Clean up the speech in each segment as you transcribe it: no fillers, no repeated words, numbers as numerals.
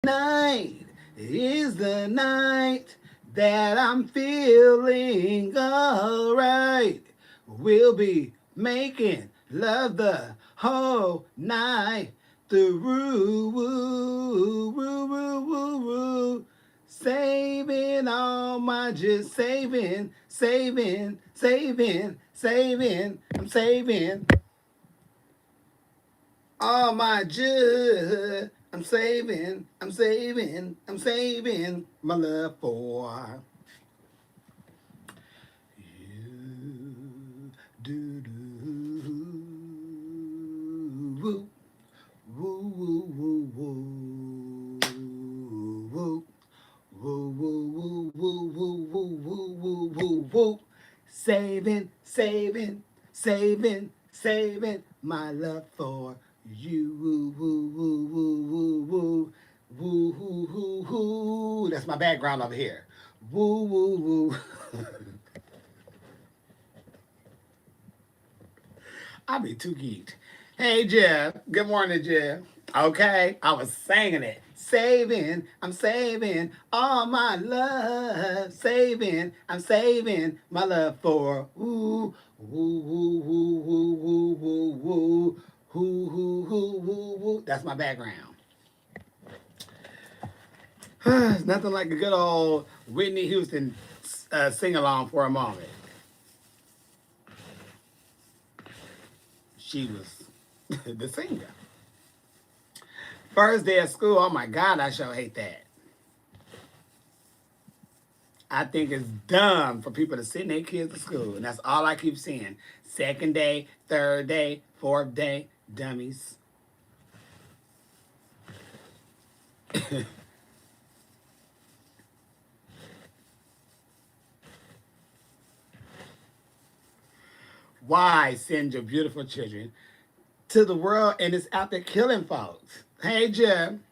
Night is the night that I'm feeling alright. We'll be making love the whole night through. Woo, woo, woo, woo, woo. Saving all my just saving. I'm saving all my just. I'm saving my love for you. Do do woo woo woo woo woo woo woo woo woo woo woo woo woo woo. Saving my love for you. Woo woo woo woo woo woo woo woo woo woo. That's my background over here. Woo woo woo. I be too geeked. Hey Jeff. Good morning, Jeff. Okay, I was singing it. I'm saving all my love. I'm saving my love for ooh, ooh, ooh, ooh, ooh, ooh, ooh, ooh, ooh, ooh, ooh, ooh. That's my background. It's nothing like a good old Whitney Houston sing along for a moment. She was the singer. First day of school, oh my God, I sure hate that. I think it's dumb for people to send their kids to school. And that's all I keep seeing. Second day, third day, fourth day, dummies. Why send your beautiful children to the world and it's out there killing folks? Hey, Jim.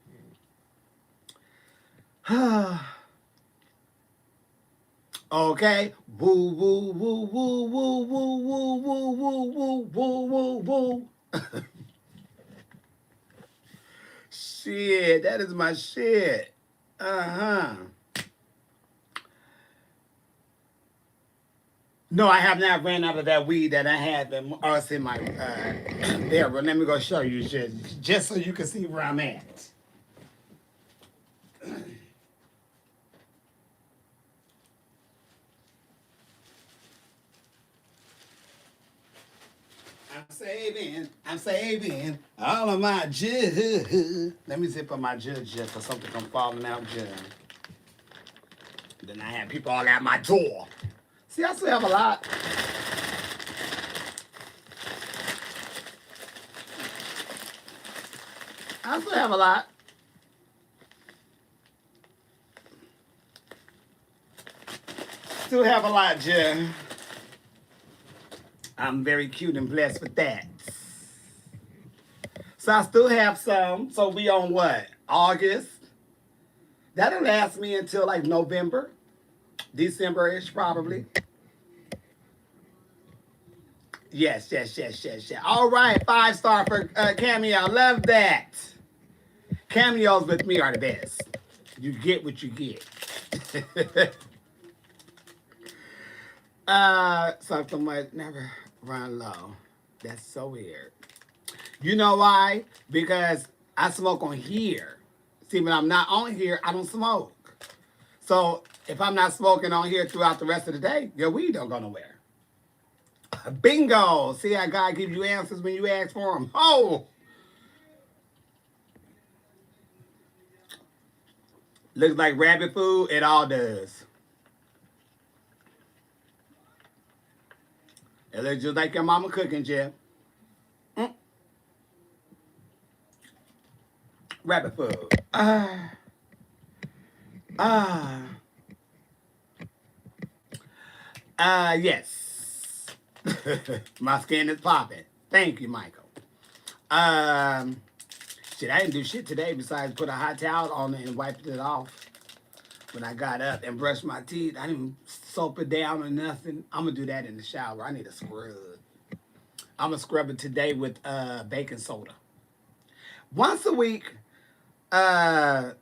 Okay. Woo, woo, woo, woo, woo, woo, woo, woo, woo, woo, woo, woo. Shit, that is my shit. Uh-huh. No, I have not ran out of that weed that I had us in my there. But let me go show you shit, just so you can see where I'm at. I'm saving all of my juice. Let me zip up my juice just for something from falling out juice. Then I have people all at my door. See, I still have a lot. I still have a lot. Still have a lot, Jen. I'm very cute and blessed with that. So I still have some. So we on what? August? That'll last me until like November, December-ish probably. Yes. All right, 5 star for Cameo. Love that. Cameos with me are the best. You get what you get. Something might never run low. That's so weird. You know why? Because I smoke on here. See, when I'm not on here, I don't smoke. So if I'm not smoking on here throughout the rest of the day, your weed don't go nowhere. Bingo! See how God gives you answers when you ask for them. Oh! Looks like rabbit food. It all does. It looks just like your mama cooking, Jeff. Mm. Rabbit food. Uh, yes. My skin is popping. Thank you, Michael. Um, Shit, I didn't do shit today besides put a hot towel on it and wiped it off when I got up and brushed my teeth. I didn't soap it down or nothing. I'm gonna do that in the shower. I need a scrub. I'm gonna scrub it today with baking soda. Once a week, uh,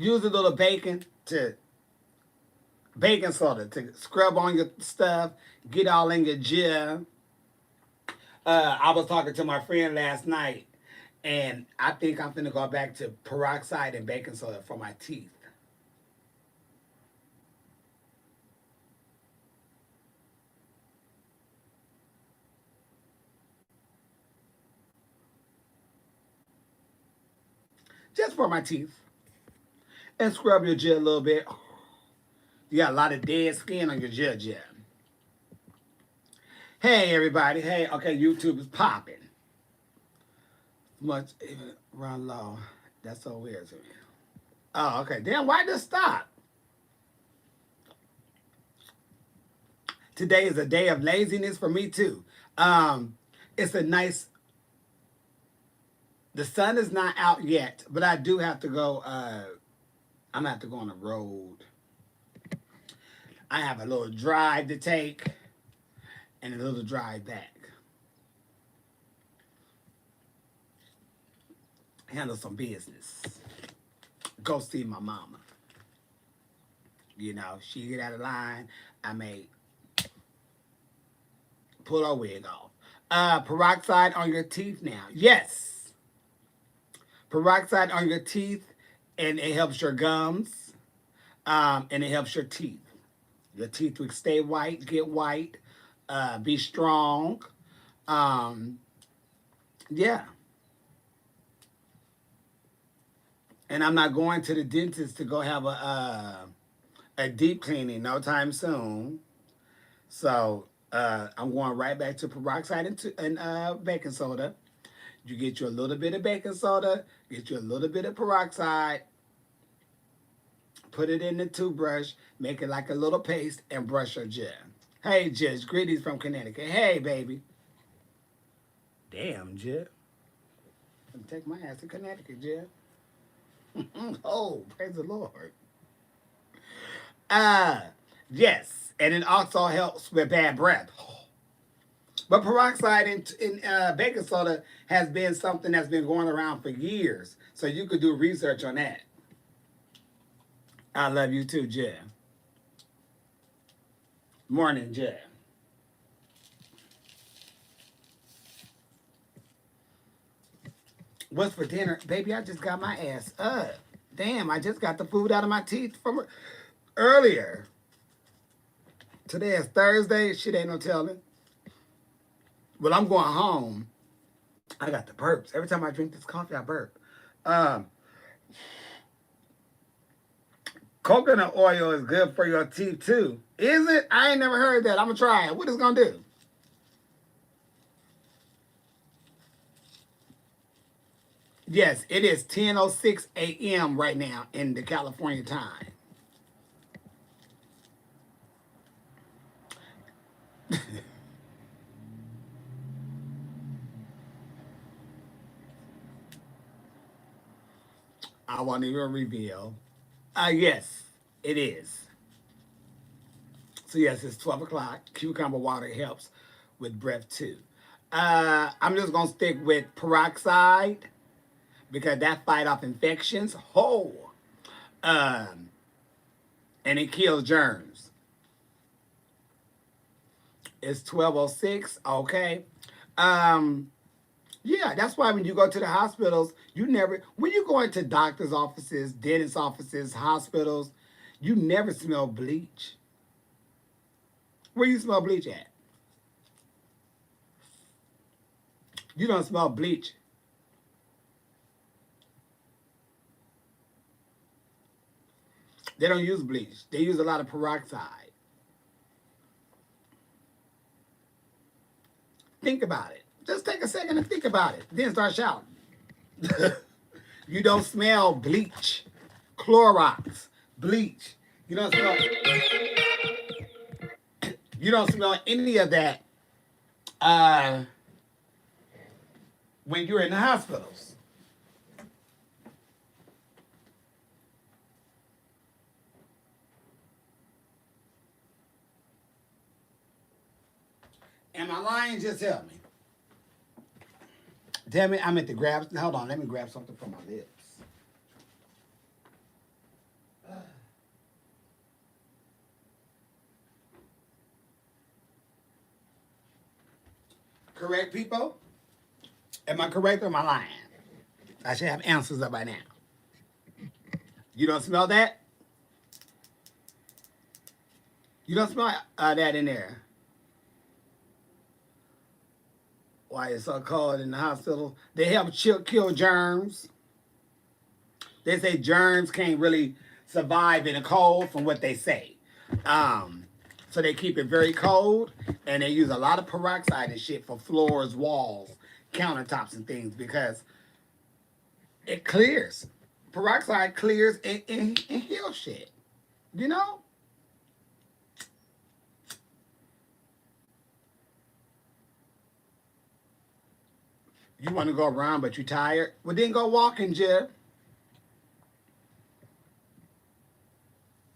use a little baking soda to scrub on your stuff, get all in your gel. I was talking to my friend last night, and I think I'm finna go back to peroxide and baking soda for my teeth. Just for my teeth. And scrub your gel a little bit. You got a lot of dead skin on your gel. Hey everybody. Hey, okay, YouTube is popping. Much even run low. That's so weird to me. Oh, okay. Damn, why just stop? Today is a day of laziness for me too. It's a nice. The sun is not out yet, but I do have to go. I'm gonna have to go on the road. I have a little drive to take and a little drive back. Handle some business. Go see my mama. You know, she get out of line. I may pull her wig off. Peroxide on your teeth now. Yes. Peroxide on your teeth, and it helps your gums, and it helps your teeth. Your teeth will stay white, get white, be strong. Um, yeah. And I'm not going to the dentist to go have a deep cleaning no time soon. So I'm going right back to peroxide and baking soda. You get you a little bit of baking soda, get you a little bit of peroxide, put it in the toothbrush, make it like a little paste, and brush your gel. Hey, Judge, greetings from Connecticut. Hey, baby. Damn, Jed. I'm take my ass to Connecticut, Jed. Oh, praise the Lord. Uh, yes, and it also helps with bad breath. But peroxide in baking soda has been something that's been going around for years. So you could do research on that. I love you too, Jay. Morning, Jay. What's for dinner? Baby, I just got my ass up. Damn, I just got the food out of my teeth from earlier. Today is Thursday. Shit ain't no telling. But I'm going home. I got the burps. Every time I drink this coffee, I burp. Um, Coconut oil is good for your teeth too. Is it? I ain't never heard that. I'm gonna try it. What is it gonna do? Yes, it is 10:06 a.m. right now in the California time. I won't even reveal. Yes, it is. So yes, it's 12 o'clock. Cucumber water helps with breath too. I'm just gonna stick with peroxide because that fight off infections. Um, and it kills germs. It's 12:06. Okay. Um, yeah, that's why when you go to the hospitals, when you go into doctor's offices, dentist offices, hospitals, you never smell bleach. Where you smell bleach at? You don't smell bleach. They don't use bleach. They use a lot of peroxide. Think about it. Just take a second and think about it. Then start shouting. You don't smell bleach, Clorox, bleach. You don't smell. You don't smell any of that uh, when you're in the hospitals. Am I lying? Just tell me. Damn it, I meant to grab. Hold on, let me grab something from my lips. Correct, people? Am I correct or am I lying? I should have answers up by now. You don't smell that? You don't smell that in there. Why it's so cold in the hospital? They help kill germs. They say germs can't really survive in a cold from what they say. Um, so they keep it very cold and they use a lot of peroxide and shit for floors, walls, countertops and things because it clears. Peroxide clears and heals shit. You know? You want to go around but you tired? Well then go walking, Jeff.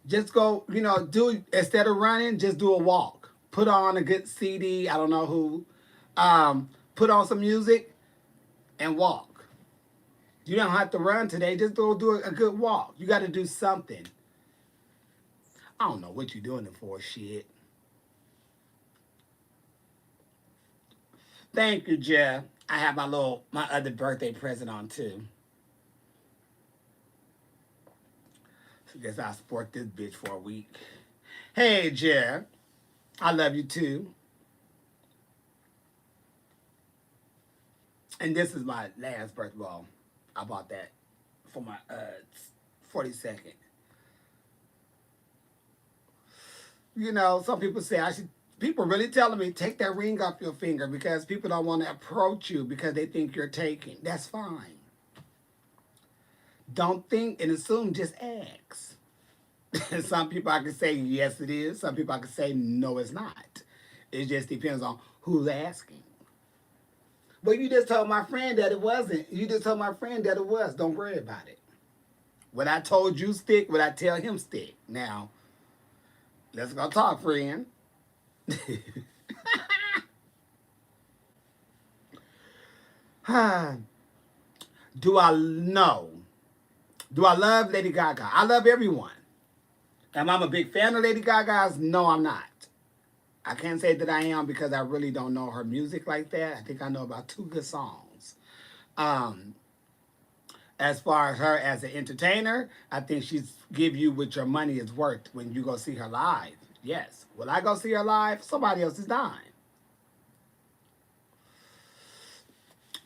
Just go, do instead of running, just do a walk. Put on a good CD, I don't know who. Put on some music and walk. You don't have to run today, just go do a good walk. You got to do something. I don't know what you're doing it for, shit. Thank you, Jeff. I have my other birthday present on too. So guess I'll support this bitch for a week. Hey, Jeff. I love you too. And this is my last birthday ball. I bought that for my 42nd. Some people say I should. People really telling me take that ring off your finger because people don't want to approach you because they think you're taking. That's fine. Don't think and assume. Just ask. Some people I can say yes it is. Some people I can say no it's not. It just depends on who's asking. But you just told my friend that it wasn't. You just told my friend that it was. Don't worry about it. What I told you stick, what I tell him stick. Now, let's go talk, friend. Do I know? Do I love Lady Gaga? I love everyone. Am I a big fan of Lady Gaga's? No, I'm not. I can't say that I am because I really don't know her music like that. I think I know about 2 good songs. As far as her as an entertainer, I think she's give you what your money is worth when you go see her live. Yes. Will I go see her live? Somebody else is dying.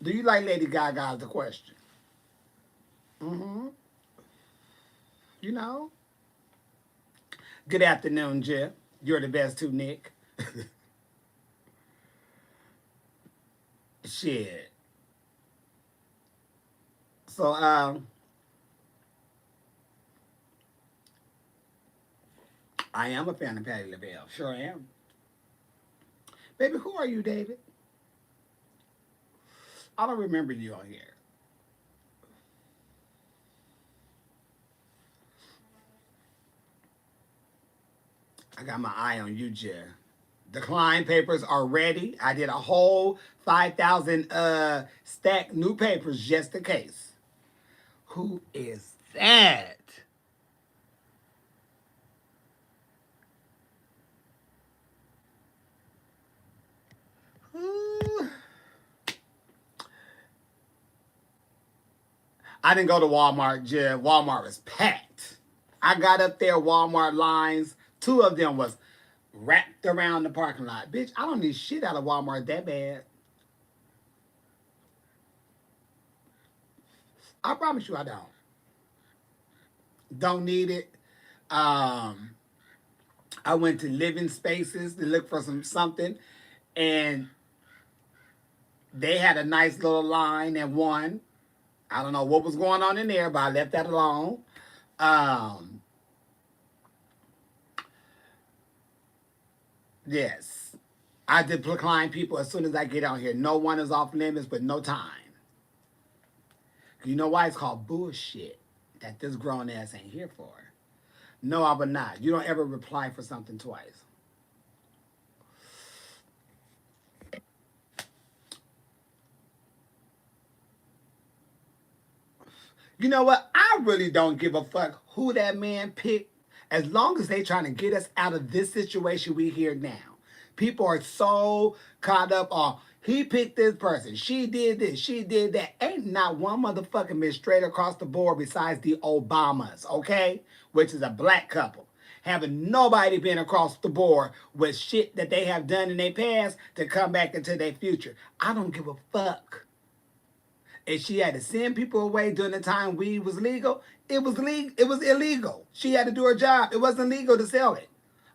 Do you like Lady Gaga is the question. Mm-hmm. You know? Good afternoon, Jeff. You're the best too, Nick. Shit. So, I am a fan of Patti LaBelle. Sure am. Baby, who are you, David? I don't remember you on here. I got my eye on you, Jer. The Klein papers are ready. I did a whole 5,000 stack new papers just in case. Who is that? Ooh. I didn't go to Walmart, Jer. Walmart was packed. I got up there, Walmart lines. 2 of them was wrapped around the parking lot. Bitch, I don't need shit out of Walmart that bad. I promise you I don't. Don't need it. Um, I went to Living Spaces to look for something, and they had a nice little line at one. I don't know what was going on in there, but I left that alone. Um, yes. I decline people as soon as I get out here. No one is off limits, but no time. You know why? It's called bullshit that this grown ass ain't here for. No, I would not. You don't ever reply for something twice. You know what? I really don't give a fuck who that man picked as long as they trying to get us out of this situation we here now. People are so caught up on He picked this person. She did this. She did that. Ain't not one motherfucking been straight across the board besides the Obamas, okay? Which is a black couple. Having nobody been across the board with shit that they have done in their past to come back into their future. I don't give a fuck. If she had to send people away during the time weed was legal, it was legal. It was illegal. She had to do her job. It wasn't legal to sell it.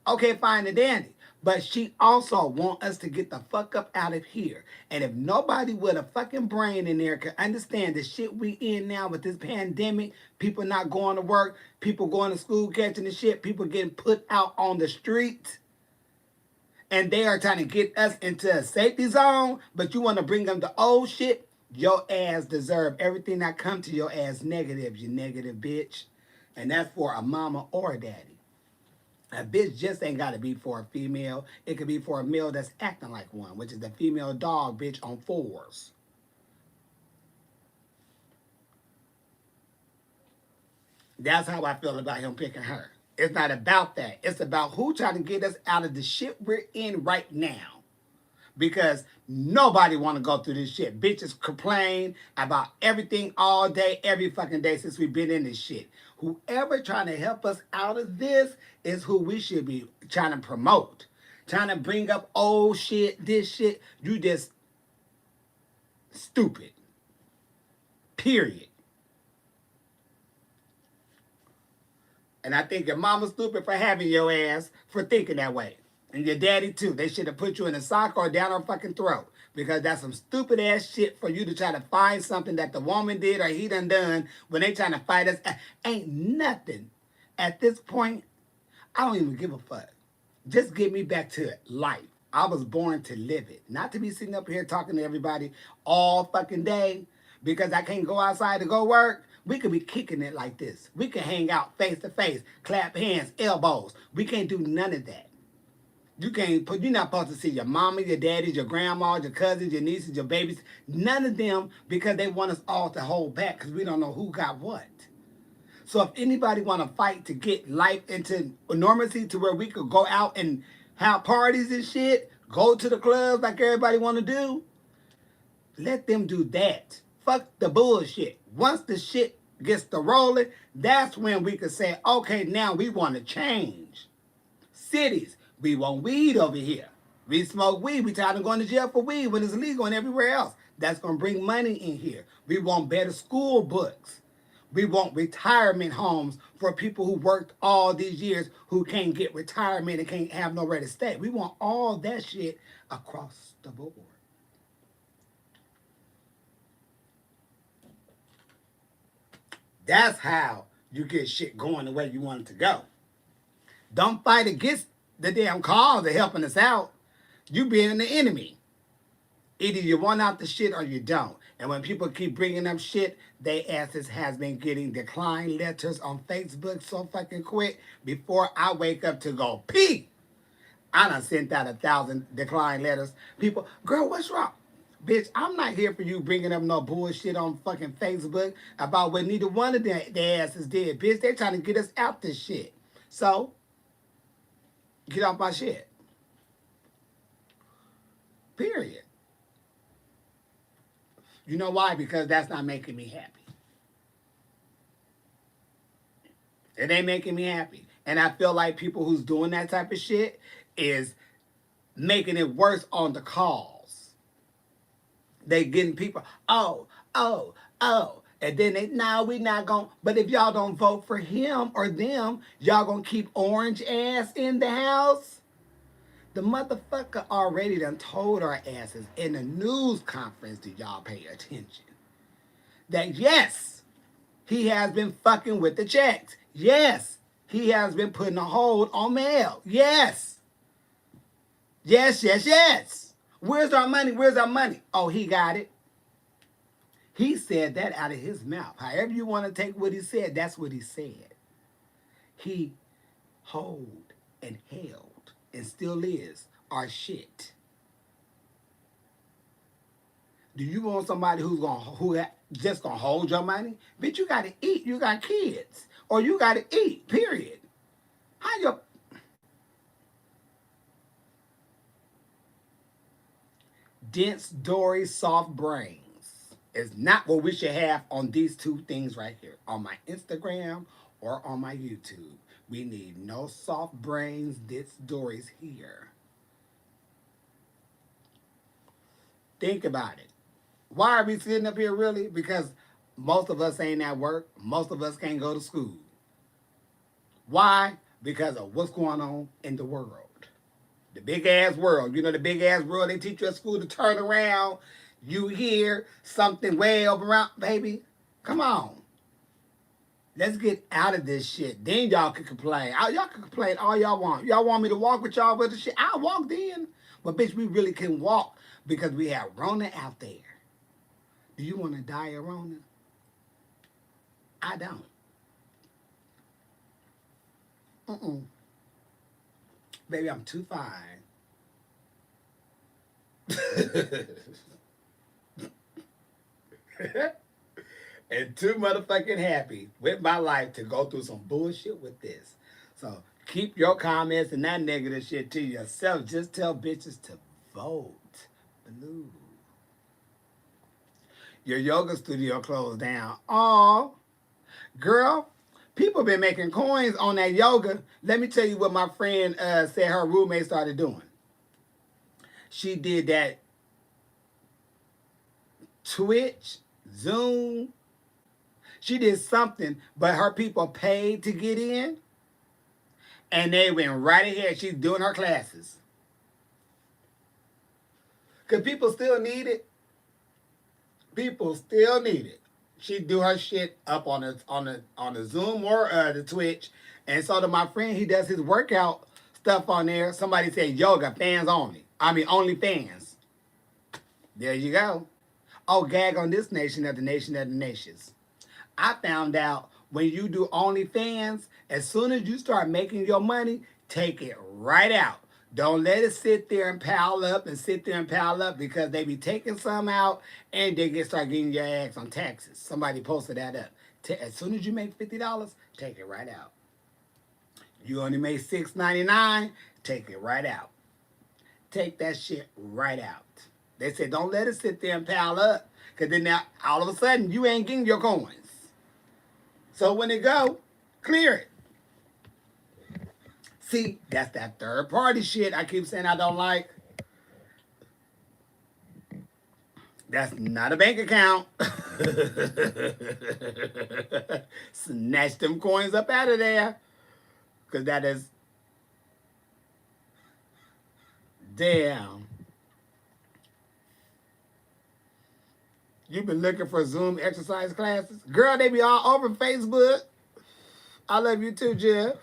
Okay, fine and dandy. But she also want us to get the fuck up out of here. And if nobody with a fucking brain in there can understand the shit we in now with this pandemic, people not going to work, people going to school catching the shit, people getting put out on the street, and they are trying to get us into a safety zone, but you want to bring them to old shit, your ass deserve everything that come to your ass negative, you negative bitch. And that's for a mama or a daddy. A bitch just ain't got to be for a female. It could be for a male that's acting like one, which is the female dog bitch on fours. That's how I feel about him picking her. It's not about that. It's about who trying to get us out of the shit we're in right now. Because nobody want to go through this shit. Bitches complain about everything all day, every fucking day since we've been in this shit. Whoever trying to help us out of this is who we should be trying to promote. Trying to bring up old shit, this shit. You just stupid. Period. And I think your mama's stupid for having your ass for thinking that way. And your daddy too. They should have put you in a sock or down her fucking throat. Because that's some stupid ass shit for you to try to find something that the woman did or he done when they trying to fight us. Ain't nothing. At this point, I don't even give a fuck. Just get me back to life. I was born to live it. Not to be sitting up here talking to everybody all fucking day because I can't go outside to go work. We could be kicking it like this. We can hang out face to face, clap hands, elbows. We can't do none of that. You're not supposed to see your mama, your daddy, your grandma, your cousins, your nieces, your babies. None of them, because they want us all to hold back because we don't know who got what. So if anybody want to fight to get life into normalcy to where we could go out and have parties and shit, go to the clubs like everybody want to do, let them do that. Fuck the bullshit. Once the shit gets to rolling, that's when we could say, okay, now we want to change. Cities. We want weed over here. We smoke weed. We tired of going to jail for weed when it's legal and everywhere else. That's going to bring money in here. We want better school books. We want retirement homes for people who worked all these years who can't get retirement and can't have nowhere to stay. We want all that shit across the board. That's how you get shit going the way you want it to go. Don't fight against the damn cause of helping us out. You being the enemy. Either you want out the shit or you don't. And when people keep bringing up shit, they asses has been getting decline letters on Facebook so fucking quick before I wake up to go pee. I done sent out 1,000 decline letters. People, girl, what's wrong? Bitch, I'm not here for you bringing up no bullshit on fucking Facebook about what neither one of their asses did. Bitch, they're trying to get us out this shit. So, get off my shit. Period. You know why? Because that's not making me happy. It ain't making me happy. And I feel like people who's doing that type of shit is making it worse on the cause. They getting people, oh. And then they, no, we not going to. But if y'all don't vote for him or them, y'all going to keep orange ass in the house? The motherfucker already done told our asses in the news conference, did y'all pay attention? That yes, he has been fucking with the checks. Yes, he has been putting a hold on mail. Yes. Yes. Where's our money? Where's our money? Oh, he got it. He said that out of his mouth. However you want to take what he said, that's what he said. He hold and held and still is our shit. Do you want somebody who just gonna hold your money? Bitch, you gotta eat. You got kids, or you gotta eat. Period. How your dense, dory, soft brains is not what we should have on these two things right here. On my Instagram or on my YouTube. We need no soft brains, dense dories here. Think about it. Why are we sitting up here really? Because most of us ain't at work. Most of us can't go to school. Why? Because of what's going on in the world. The big ass world. You know the big ass world they teach you at school to turn around. You hear something way up around, baby. Come on. Let's get out of this shit. Then y'all can complain. Y'all can complain all y'all want. Y'all want me to walk with y'all with the shit? I'll walk then. But bitch, we really can walk because we have Rona out there. Do you want to die of Rona? I don't. Baby, I'm too fine. And too motherfucking happy with my life to go through some bullshit with this. So keep your comments and that negative shit to yourself. Just tell bitches to vote blue. Your yoga studio closed down. Oh, girl, people been making coins on that yoga. Let me tell you what my friend said her roommate started doing. She did that Twitch, Zoom. She did something, but her people paid to get in, and they went right ahead. She's doing her classes. Because people still need it. People still need it. She do her shit up on the Zoom or the Twitch. And so to my friend, he does his workout stuff on there. Somebody said yoga, fans only. I mean, only fans. There you go. Oh, gag on this nation of the nation of the nations. I found out when you do OnlyFans, as soon as you start making your money, take it right out. Don't let it sit there and pile up and sit there and pile up because they be taking some out and they start getting your ass on taxes. Somebody posted that up. As soon as you make $50, take it right out. You only made $6.99, take it right out. Take that shit right out. They said don't let it sit there and pile up because then now all of a sudden you ain't getting your coins. So when it go, clear it. See, that's that third party shit I keep saying I don't like. That's not a bank account. Snatch them coins up out of there. Because that is... Damn. You've been looking for Zoom exercise classes? Girl, they be all over Facebook. I love you too, Jeff.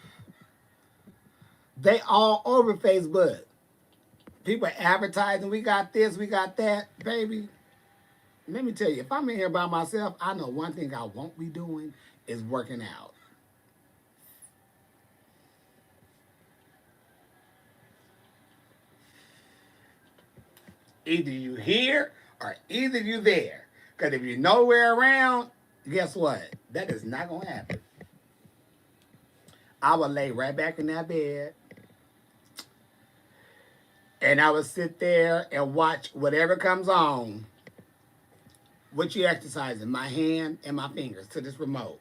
They all over Facebook. People advertising, we got this, we got that. Baby, let me tell you, if I'm in here by myself, I know one thing I won't be doing is working out. Either you here or either you there. Because if you're nowhere around, guess what? That is not going to happen. I would lay right back in that bed. And I would sit there and watch whatever comes on. What you exercising? My hand and my fingers to this remote.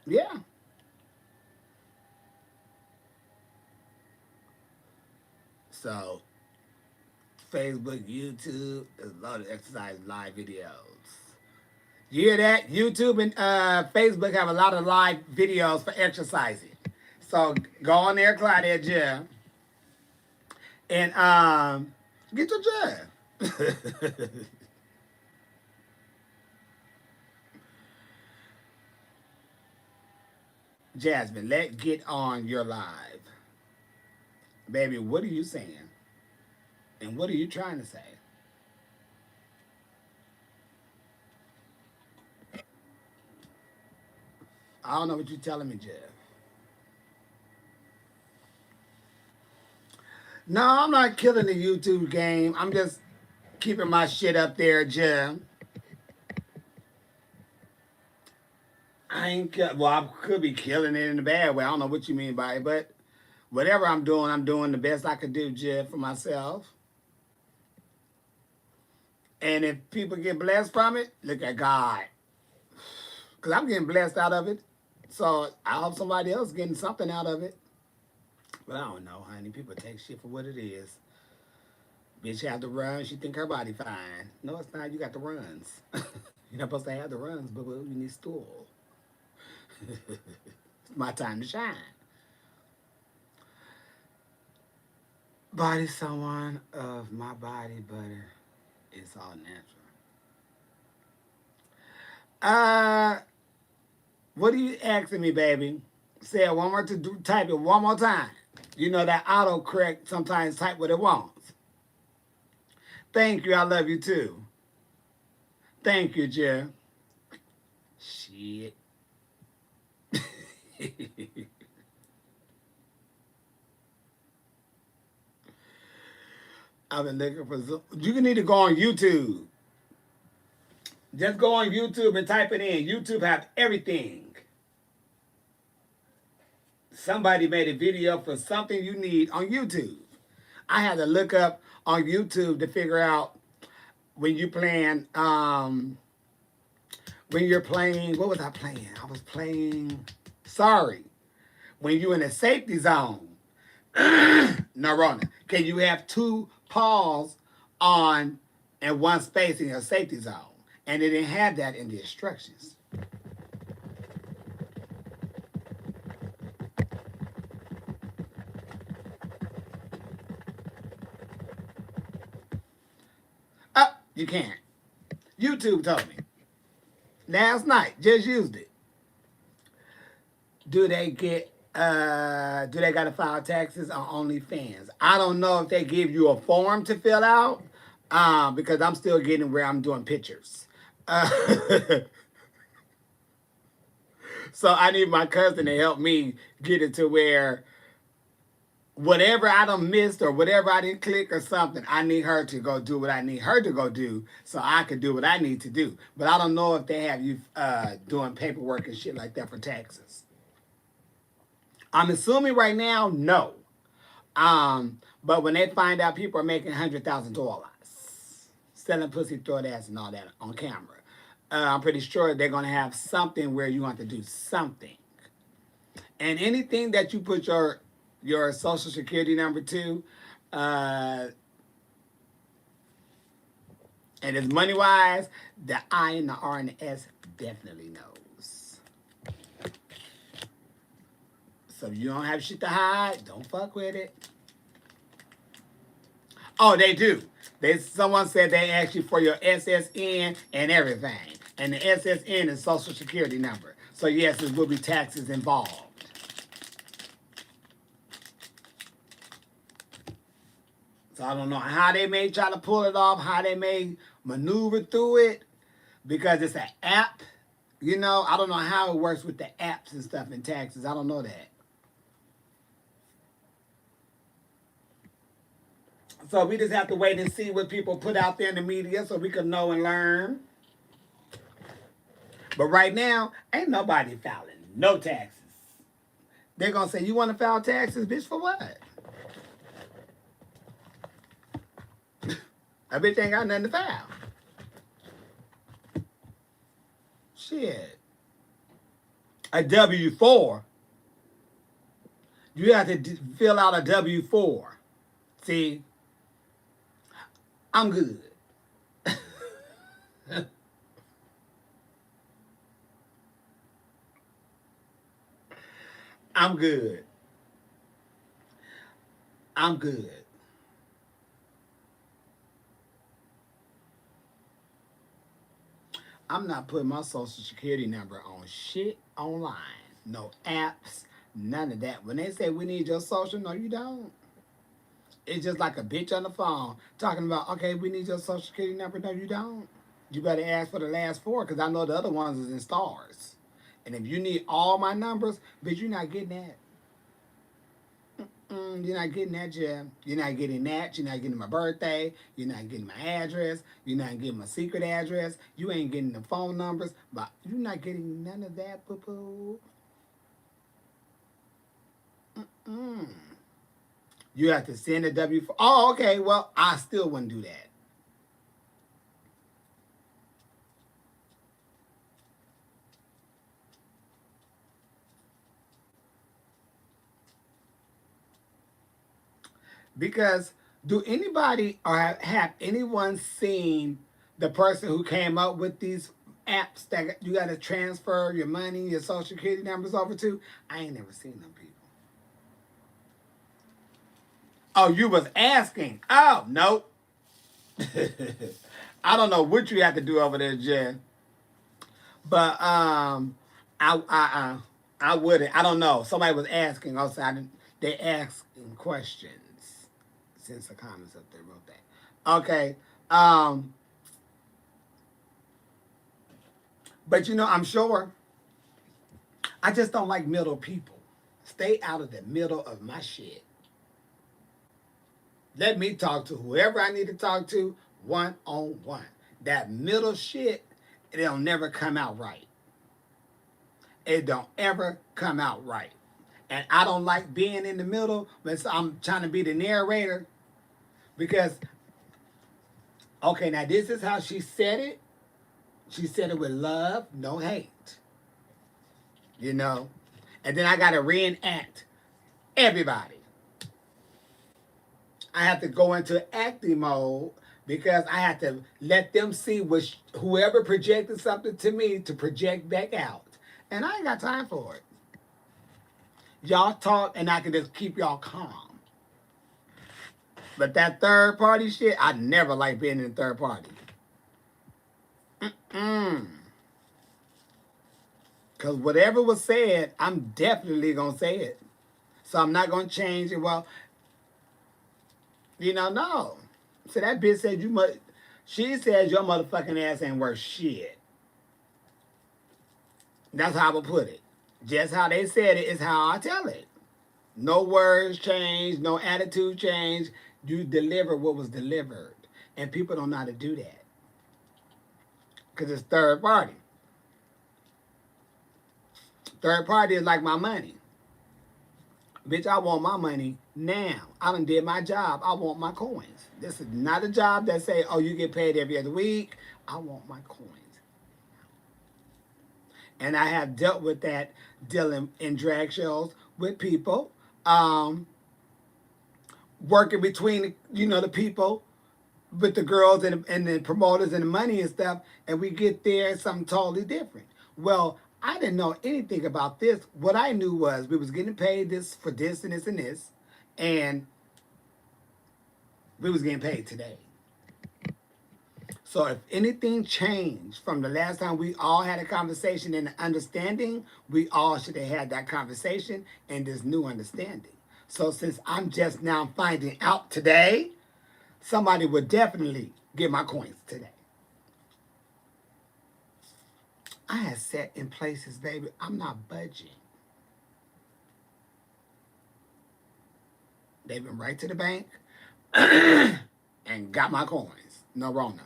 Yeah. So, Facebook, YouTube, there's a lot of exercise live videos. You hear that? YouTube and Facebook have a lot of live videos for exercising. So go on there, Claudia Jim, and get your job. Jasmine, let's get on your live. Baby, what are you saying? And what are you trying to say? I don't know what you're telling me, Jeff. No, I'm not killing the YouTube game. I'm just keeping my shit up there, Jeff. I ain't, well, I could be killing it in a bad way. I don't know what you mean by it, but whatever I'm doing the best I could do, Jeff, for myself. And if people get blessed from it, look at God. Because I'm getting blessed out of it. So I hope somebody else getting something out of it. But I don't know, honey. People take shit for what it is. Bitch have the runs. She think her body fine. No, it's not. You got the runs. You're not supposed to have the runs, but you need stool. It's my time to shine. Body someone of my body butter. It's all natural. What are you asking me, baby? Say it one more to do. Type it one more time. You know that autocorrect sometimes type what it wants. Thank you. I love you too. Thank you, Jeff. Shit. I've been looking for. You need to go on YouTube. Just go on YouTube and type it in. YouTube have everything. Somebody made a video for something you need on YouTube. I had to look up on YouTube to figure out when you playing when you're playing, what was I playing? I was playing sorry. When you're in a safety zone. No, Rona. Can you have two paws on and one space in your safety zone? And they didn't have that in the instructions. Oh, you can't. YouTube told me. Last night, just used it. Do they gotta file taxes on OnlyFans? I don't know if they give you a form to fill out, because I'm still getting where I'm doing pictures. So I need my cousin to help me get it to where whatever I done missed or whatever I didn't click or something, I need her to go do what I need her to go do so I can do what I need to do. But I don't know if they have you doing paperwork and shit like that for taxes. I'm assuming right now, no. But when they find out people are making $100,000 selling pussy, throw ass, and all that on camera, I'm pretty sure they're gonna have something where you want to do something. And anything that you put your social security number to, and it's money wise, the I and the R and the S definitely knows. So if you don't have shit to hide, don't fuck with it. Oh, they do. Someone said they ask you for your SSN and everything. And the SSN is social security number. So yes, there will be taxes involved. So I don't know how they may try to pull it off, how they may maneuver through it, because it's an app. You know, I don't know how it works with the apps and stuff in taxes. I don't know that. So we just have to wait and see what people put out there in the media so we can know and learn. But right now, ain't nobody filing no taxes. They're going to say, you want to file taxes, bitch, for what? I bitch ain't got nothing to file. Shit. A W-4. You have to fill out a W-4. See? I'm good. I'm good. I'm good. I'm not putting my social security number on shit online. No apps, none of that. When they say we need your social, no, you don't. It's just like a bitch on the phone talking about, okay, we need your social security number. No, you don't. You better ask for the last four because I know the other ones is in stars. And if you need all my numbers, bitch, you're not getting that. You're not getting that, Jeff. You're not getting that. You're not getting my birthday. You're not getting my address. You're not getting my secret address. You ain't getting the phone numbers. But you're not getting none of that, boo-boo. You have to send a W-4. Oh, okay. Well, I still wouldn't do that. Because do anybody or have anyone seen the person who came up with these apps that you got to transfer your money, your social security numbers over to? I ain't never seen them people. Oh, you was asking. Oh, nope. I don't know what you have to do over there, Jen. But I wouldn't. I don't know. Somebody was asking. Also, they asking questions since the comments up there wrote that. Okay. Um, but I'm sure. I just don't like middle people. Stay out of the middle of my shit. Let me talk to whoever I need to talk to one on one. That middle shit, it'll never come out right. It don't ever come out right. And I don't like being in the middle when I'm trying to be the narrator because, okay, now this is how she said it. She said it with love, no hate. You know? And then I got to reenact everybody. I have to go into acting mode because I have to let them see whoever projected something to me to project back out. And I ain't got time for it. Y'all talk and I can just keep y'all calm. But that third party shit, I never like being in the third party. Because whatever was said, I'm definitely going to say it. So I'm not going to change it. Well, no. So that bitch said she says your motherfucking ass ain't worth shit. That's how I would put it. Just how they said it is how I tell it. No words change, no attitude change. You deliver what was delivered. And people don't know how to do that. Because it's third party. Third party is like my money. Bitch, I want my money now. I done did my job. I want my coins. This is not a job that say, oh, you get paid every other week. I want my coins. And I have dealt with that dealing in drag shows with people. Working between, the people with the girls and the promoters and the money and stuff. And we get there and something totally different. Well, I didn't know anything about this. What I knew was we was getting paid this for this and this and this. And we was getting paid today. So if anything changed from the last time we all had a conversation and understanding, we all should have had that conversation and this new understanding. So since I'm just now finding out today, somebody would definitely get my coins today. I had sat in places, baby, I'm not budging. They went right to the bank and got my coins. No wrong now.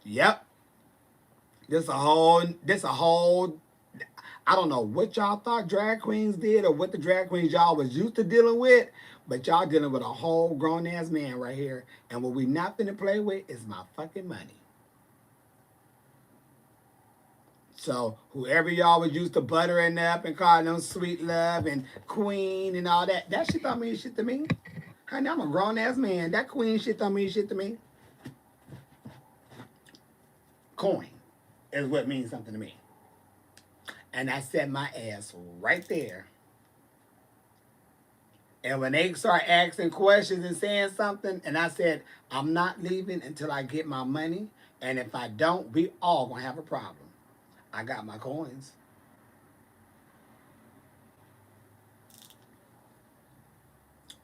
Yep. This a whole I don't know what y'all thought drag queens did or what the drag queens y'all was used to dealing with, but y'all dealing with a whole grown ass man right here. And what we not finna play with is my fucking money. So whoever y'all was used to buttering up and calling them sweet love and queen and all that shit don't mean shit to me. Honey, I'm a grown ass man. That queen shit don't mean shit to me. Coin is what means something to me. And I set my ass right there. And when they start asking questions and saying something, and I said, I'm not leaving until I get my money. And if I don't, we all gonna have a problem. I got my coins.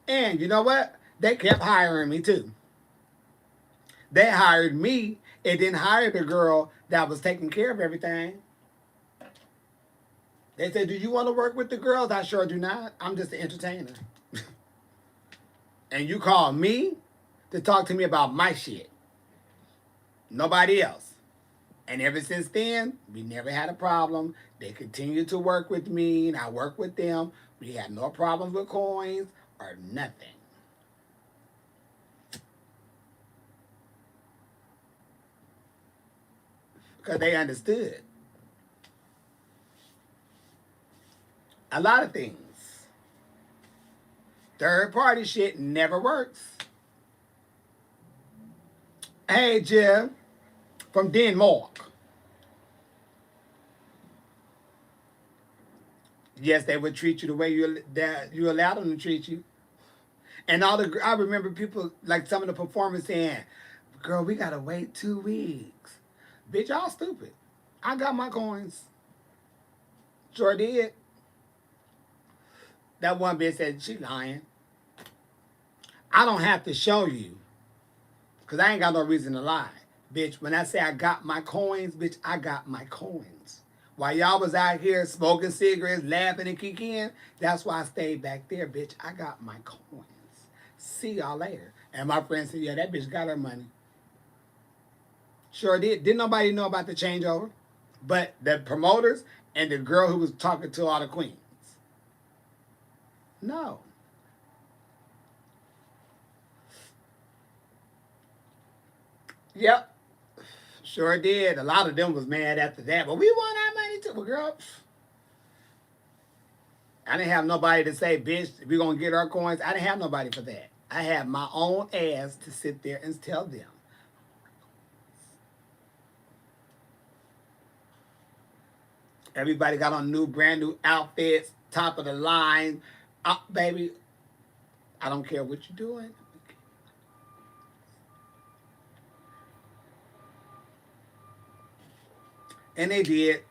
And you know what? They kept hiring me too. They hired me and then hired the girl that was taking care of everything. They said, do you want to work with the girls? I sure do not. I'm just an entertainer. And you call me to talk to me about my shit. Nobody else. And ever since then, we never had a problem. They continued to work with me, and I work with them. We had no problems with coins or nothing. Because they understood a lot of things. Third party shit never works. Hey, Jeff, from Denmark. Yes, they would treat you the way you allowed them to treat you. And I remember people like some of the performers saying, "Girl, we gotta wait 2 weeks." Bitch, y'all stupid. I got my coins. Sure did. That one bitch said she lying. I don't have to show you, cause I ain't got no reason to lie, bitch. When I say I got my coins, bitch, I got my coins. While y'all was out here smoking cigarettes, laughing and kicking, that's why I stayed back there, bitch. I got my coins. See y'all later. And my friend said, yeah, that bitch got her money. Sure did. Didn't nobody know about the changeover? But the promoters and the girl who was talking to all the queens. No. Yep. Sure did. A lot of them was mad after that. But we want our money too. Well, girl, I didn't have nobody to say, bitch, we going to get our coins. I didn't have nobody for that. I had my own ass to sit there and tell them. Everybody got on brand new outfits, top of the line. Baby, I don't care what you're doing. And they did.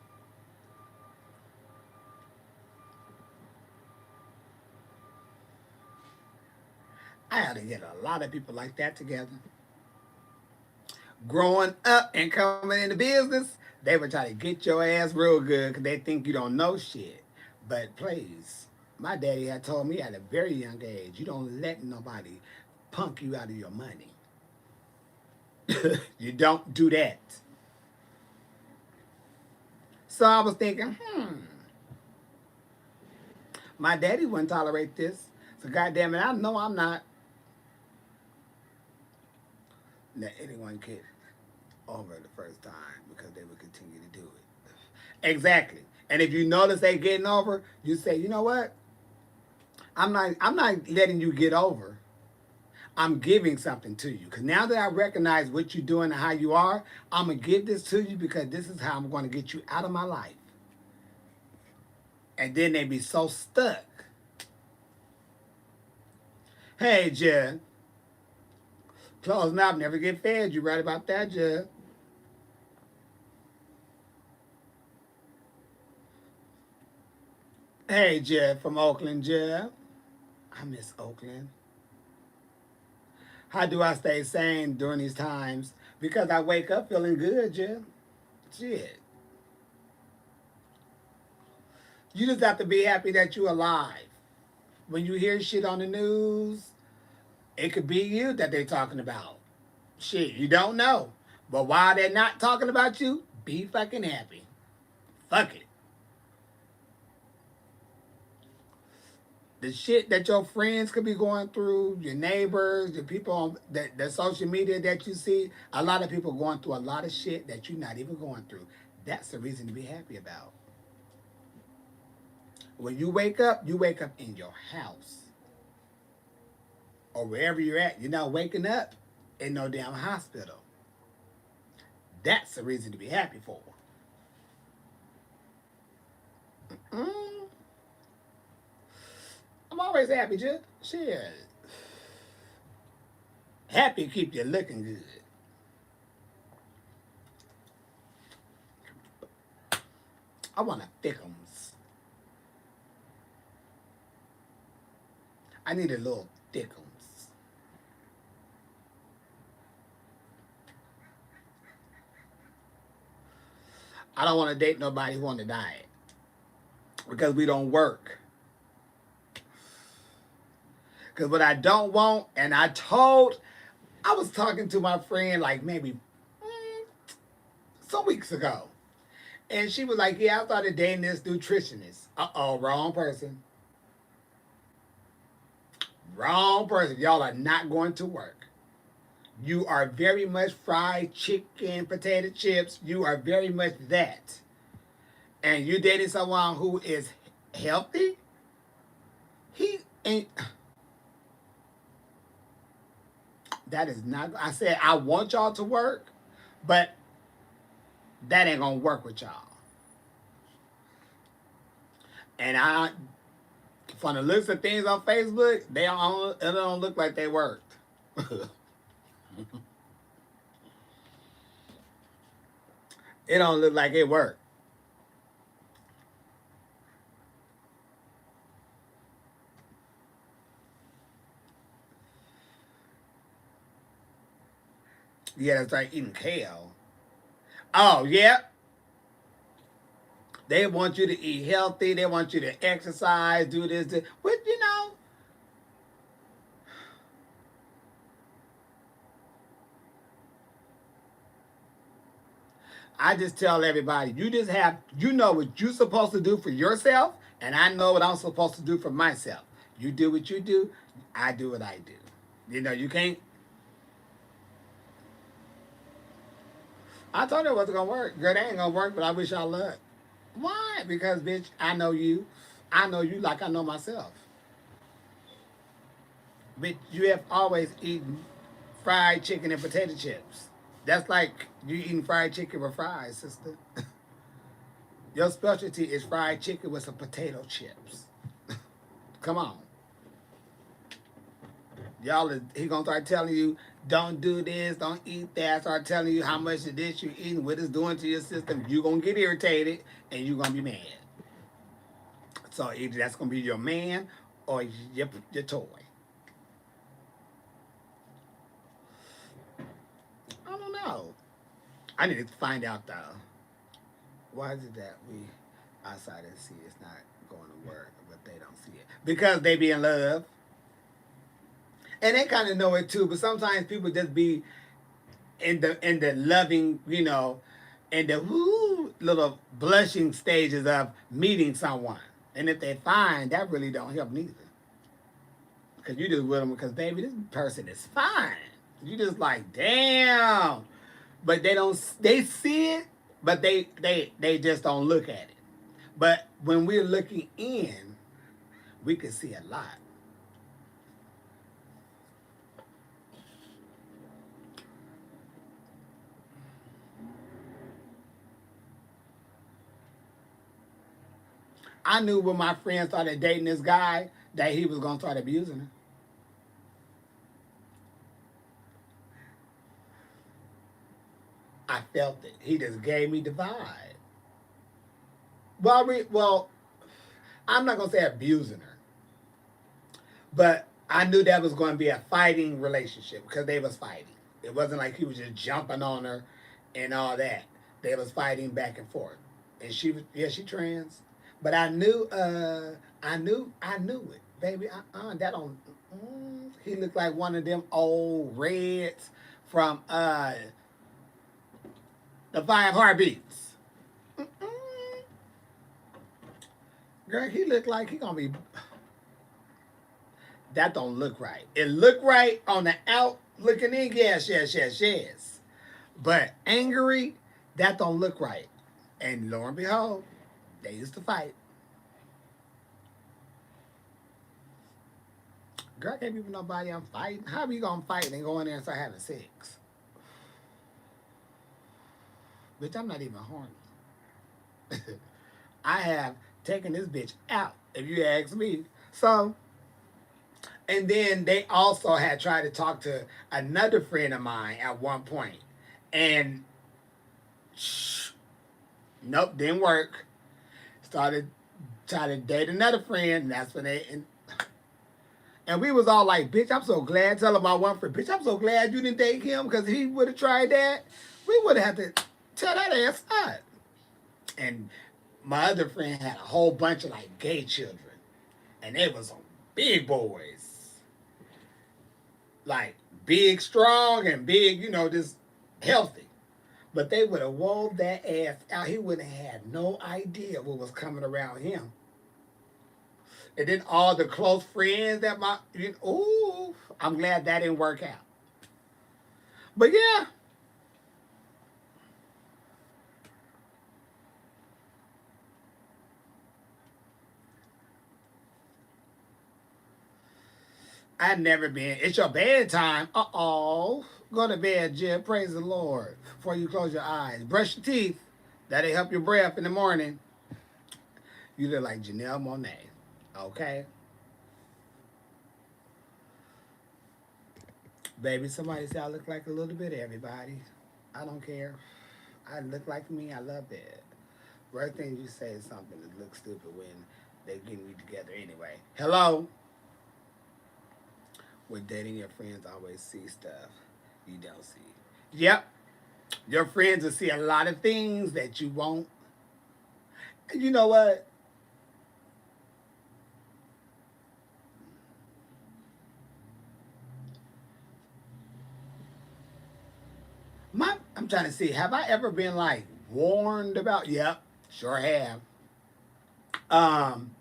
I had to get a lot of people like that together. Growing up and coming into business, they would try to get your ass real good because they think you don't know shit. But please, my daddy had told me at a very young age, you don't let nobody punk you out of your money. You don't do that. So I was thinking, my daddy wouldn't tolerate this. So goddamn it, I know I'm not. Let anyone get over the first time because they would continue to do it. Exactly. And if you notice they getting over, you say, you know what? I'm not letting you get over. I'm giving something to you. Because now that I recognize what you're doing and how you are, I'm going to give this to you because this is how I'm going to get you out of my life. And then they be so stuck. Hey, Jed. Closed mouth never get fed. You right about that, Jed. Hey, Jed from Oakland, Jed. I miss Oakland. How do I stay sane during these times? Because I wake up feeling good, Jed. Shit. You just have to be happy that you're alive. When you hear shit on the news, it could be you that they're talking about. Shit, you don't know. But while they're not talking about you, be fucking happy. Fuck it. The shit that your friends could be going through, your neighbors, the people on the social media that you see, a lot of people going through a lot of shit that you're not even going through. That's the reason to be happy about. When you wake up in your house or wherever you're at. You're not waking up in no damn hospital. That's the reason to be happy for. Mm, I'm always happy, Jim. Shit. Happy keep you looking good. I want a thickums. I need a little thickums. I don't want to date nobody who on the diet because we don't work. Because what I don't want, and I was talking to my friend like maybe some weeks ago. And she was like, yeah, I started dating this nutritionist. Uh-oh, wrong person. Wrong person. Y'all are not going to work. You are very much fried chicken, potato chips. You are very much that. And you dating someone who is healthy? He ain't. That is not. I said I want y'all to work, but that ain't gonna work with y'all. And I, from the looks of things on Facebook, it don't look like they worked. It don't look like it worked. Yeah, that's like eating kale. Oh yeah, they want you to eat healthy. They want you to exercise, do this. But I just tell everybody, you just have, you know what you're supposed to do for yourself, and I know what I'm supposed to do for myself. You do what you do, I do what I do. You can't. I told her it wasn't gonna work. Girl, that ain't gonna work, but I wish y'all luck. Why? Because, bitch, I know you. I know you like I know myself. But you have always eaten fried chicken and potato chips. That's like you eating fried chicken with fries, sister. Your specialty is fried chicken with some potato chips. Come on. He gonna start telling you, don't do this, don't eat that. Start telling you how much of this you're eating, what it's doing to your system. You're gonna get irritated and you're gonna be mad. So either that's gonna be your man or your toy. I don't know. I need to find out though. Why is it that we outside and see it's not going to work, but they don't see it? Because they be in love. And they kind of know it too, but sometimes people just be in the loving, in the little blushing stages of meeting someone. And if they find that really don't help neither. Because you just with them because baby, this person is fine. You just like, damn. But they see it, but they just don't look at it. But when we're looking in, we can see a lot. I knew when my friend started dating this guy that he was gonna start abusing her. I felt it. He just gave me the vibe. Well, I'm not gonna say abusing her, but I knew that was going to be a fighting relationship because they was fighting. It wasn't like he was just jumping on her and all that. They was fighting back and forth, and she was she trans, but I knew it, baby. That don't. He looked like one of them old reds from the Five Heartbeats. Girl, he looked like he gonna be. That don't look right. It look right on the out looking in. Yes, yes, yes, yes. But angry, that don't look right. And lo and behold, they used to fight. Girl, I can't even nobody I'm fighting. How are you gonna fight and go in there and start having sex? Bitch, I'm not even horny. I have taken this bitch out, if you ask me. So, and then they also had tried to talk to another friend of mine at one point. And shh, nope, didn't work. Started trying to date another friend, and that's when and we was all like, bitch, I'm so glad. Tell him my one friend, bitch, I'm so glad you didn't date him because he would have tried that. We would have had to tell that ass up. And my other friend had a whole bunch of like gay children. And they was some big boys. Like big, strong, and big, just healthy. But they would have wove that ass out. He would have had no idea what was coming around him. And then all the close friends that ooh, I'm glad that didn't work out. But yeah, I've never been. It's your bedtime. Uh-oh. Go to bed, Jim. Praise the Lord. Before you close your eyes. Brush your teeth. That'll help your breath in the morning. You look like Janelle Monáe. Okay? Baby, somebody say I look like a little bit of everybody. I don't care. I look like me. I love it. Worst thing you say is something that looks stupid when they're getting you together anyway. Hello? With dating, your friends always see stuff you don't see. Yep. Your friends will see a lot of things that you won't. And you know what? I'm trying to see, have I ever been like warned about? Yep, sure have. Um,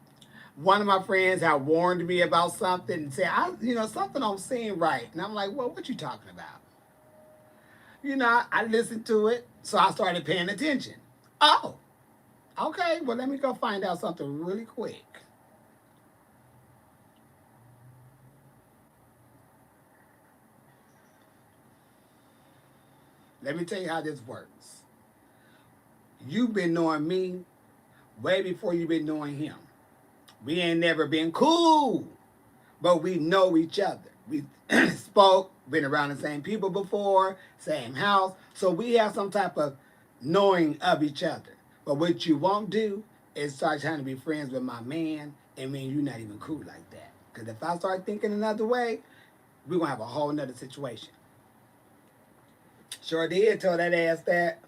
One of my friends had warned me about something and said, something don't seem right. And I'm like, well, what you talking about? I listened to it, so I started paying attention. Oh, okay, well, let me go find out something really quick. Let me tell you how this works. You've been knowing me way before you've been knowing him. We ain't never been cool, but we know each other. We spoke, been around the same people before, same house, so we have some type of knowing of each other. But what you won't do is start trying to be friends with my man and mean you're not even cool like that. Because if I start thinking another way, we're going to have a whole nother situation. Sure did tell that ass that.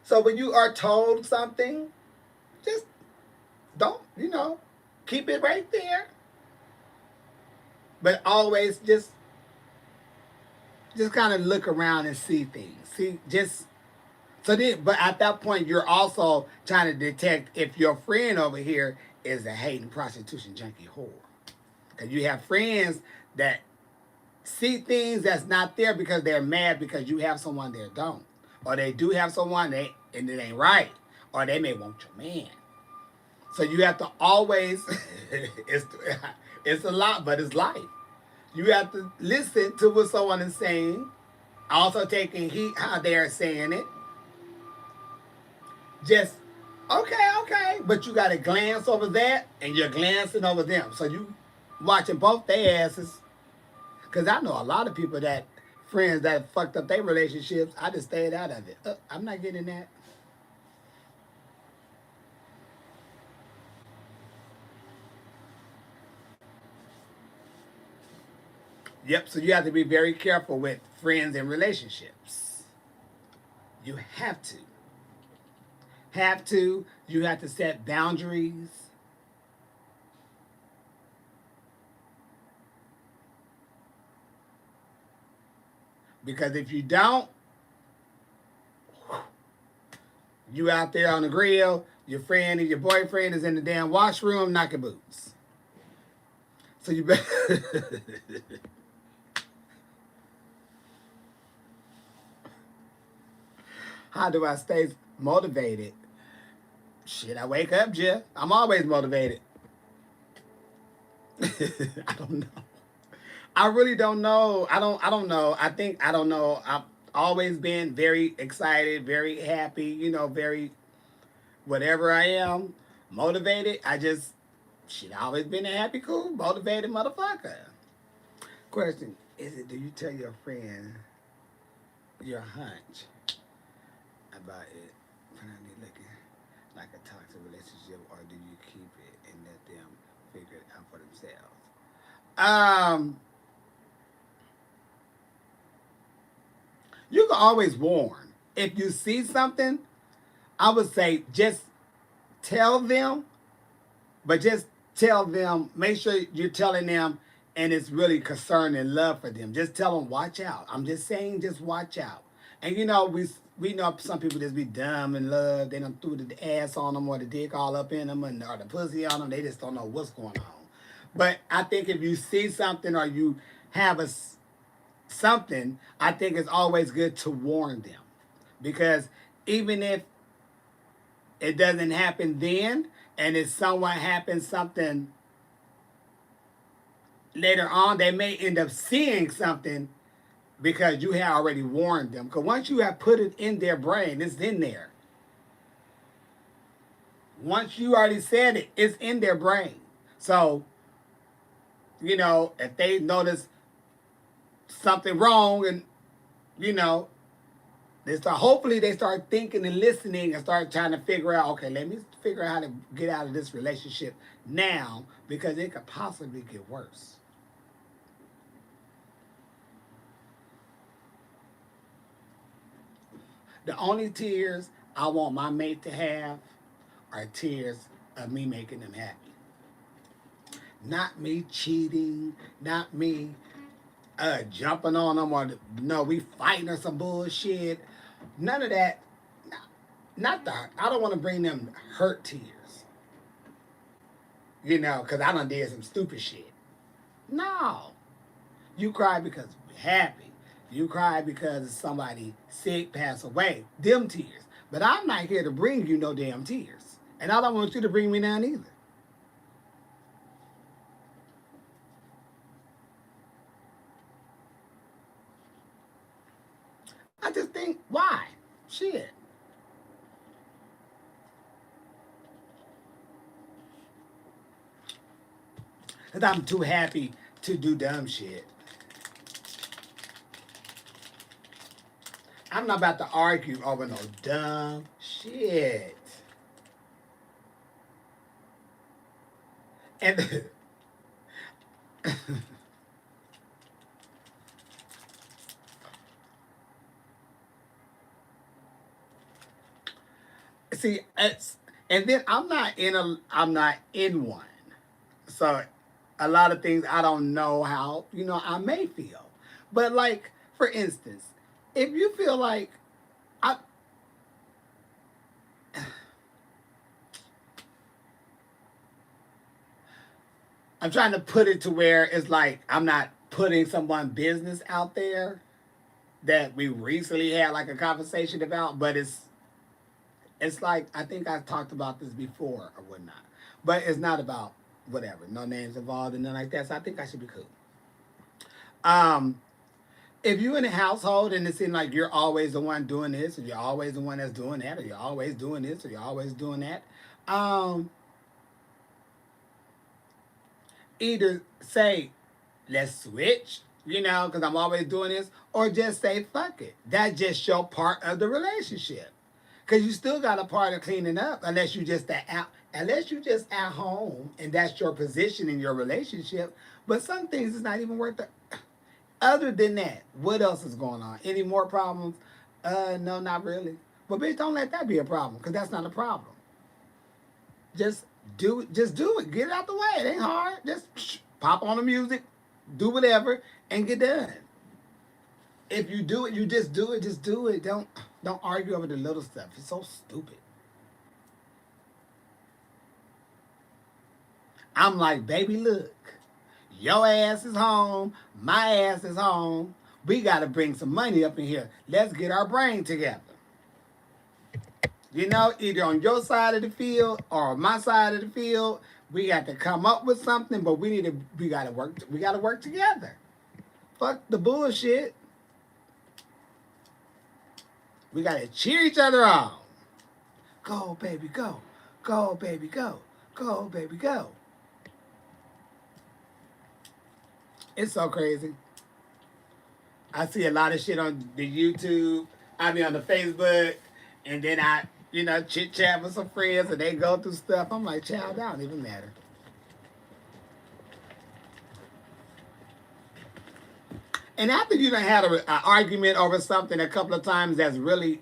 So when you are told something, just don't, keep it right there. But always just kind of look around and see things. See, but at that point, you're also trying to detect if your friend over here is a hating prostitution junkie whore. Because you have friends that see things that's not there because they're mad because you have someone they don't. Or they do have someone and it ain't right. Or they may want your man. So you have to always, it's a lot, but it's life. You have to listen to what someone is saying, also taking heed how they're saying it. Just, okay, but you got to glance over that, and you're glancing over them. So you watching both their asses. Because I know a lot of people friends that fucked up their relationships, I just stayed out of it. I'm not getting that. Yep, so you have to be very careful with friends and relationships. You have to. You have to set boundaries. Because if you don't, you out there on the grill, your friend and your boyfriend is in the damn washroom knocking boots. So you better. How do I stay motivated? Shit, I wake up, Jeff. I'm always motivated. I don't know. I really don't know. I don't know. I don't know. I've always been very excited, very happy, very whatever I am, motivated. I always been a happy, cool, motivated motherfucker. Question, do you tell your friend your hunch about it currently looking like a toxic relationship, or do you keep it and let them figure it out for themselves? You can always warn. If you see something, I would say just tell them, but just tell them, make sure you're telling them and it's really concern and love for them. Just tell them, watch out. I'm just saying, just watch out. And we know some people just be dumb in love. They done threw the ass on them or the dick all up in them or the pussy on them. They just don't know what's going on. But I think if you see something or you have something, I think it's always good to warn them. Because even if it doesn't happen then, and if someone happens something later on they may end up seeing something because you had already warned them. Because once you have put it in their brain, it's in there. Once you already said it, it's in their brain. So, if they notice something wrong and, you know, hopefully they start thinking and listening and start trying to figure out, okay, let me figure out how to get out of this relationship now because it could possibly get worse. The only tears I want my mate to have are tears of me making them happy. Not me cheating, not me jumping on them or no, we fighting or some bullshit. None of that. Not that. I don't want to bring them hurt tears. Because I done did some stupid shit. No. You cry because you're happy. You cry because somebody sick, passed away. Them tears. But I'm not here to bring you no damn tears. And I don't want you to bring me none either. I just think, why? Shit. Because I'm too happy to do dumb shit. I'm not about to argue over no dumb shit. And see, and then I'm not in one. So a lot of things I don't know how, I may feel. But like, for instance, if you feel like I I'm trying to put it to where it's like I'm not putting someone's business out there that we recently had like a conversation about, but it's like I think I've talked about this before or whatnot. But it's not about whatever, no names involved and nothing like that. So I think I should be cool. Um, if you in a household and it seems like you're always the one doing this, or you're always the one that's doing that, or you're always doing this, or you're always doing that, um, either say, let's switch, because I'm always doing this, or just say, fuck it. That's just your part of the relationship. Because you still got a part of cleaning up, unless you just at home and that's your position in your relationship. But some things is not even worth it. Other than that, what else is going on? Any more problems? No, not really. But bitch, don't let that be a problem, because that's not a problem. Just do it. Get it out the way. It ain't hard. Just pop on the music, do whatever, and get done. If you do it, you just do it. Just do it. Don't argue over the little stuff. It's so stupid. I'm like, baby, look, your ass is home, my ass is home. We got to bring some money up in here. Let's get our brain together. Either on your side of the field or on my side of the field, we got to come up with something, but we got to work together. Fuck the bullshit. We got to cheer each other on. Go, baby, go. Go, baby, go. Go, baby, go. It's so crazy. I see a lot of shit on the YouTube. I mean, on the Facebook. And then I, chit chat with some friends and they go through stuff. I'm like, child, that don't even matter. And after you done had an argument over something a couple of times that's really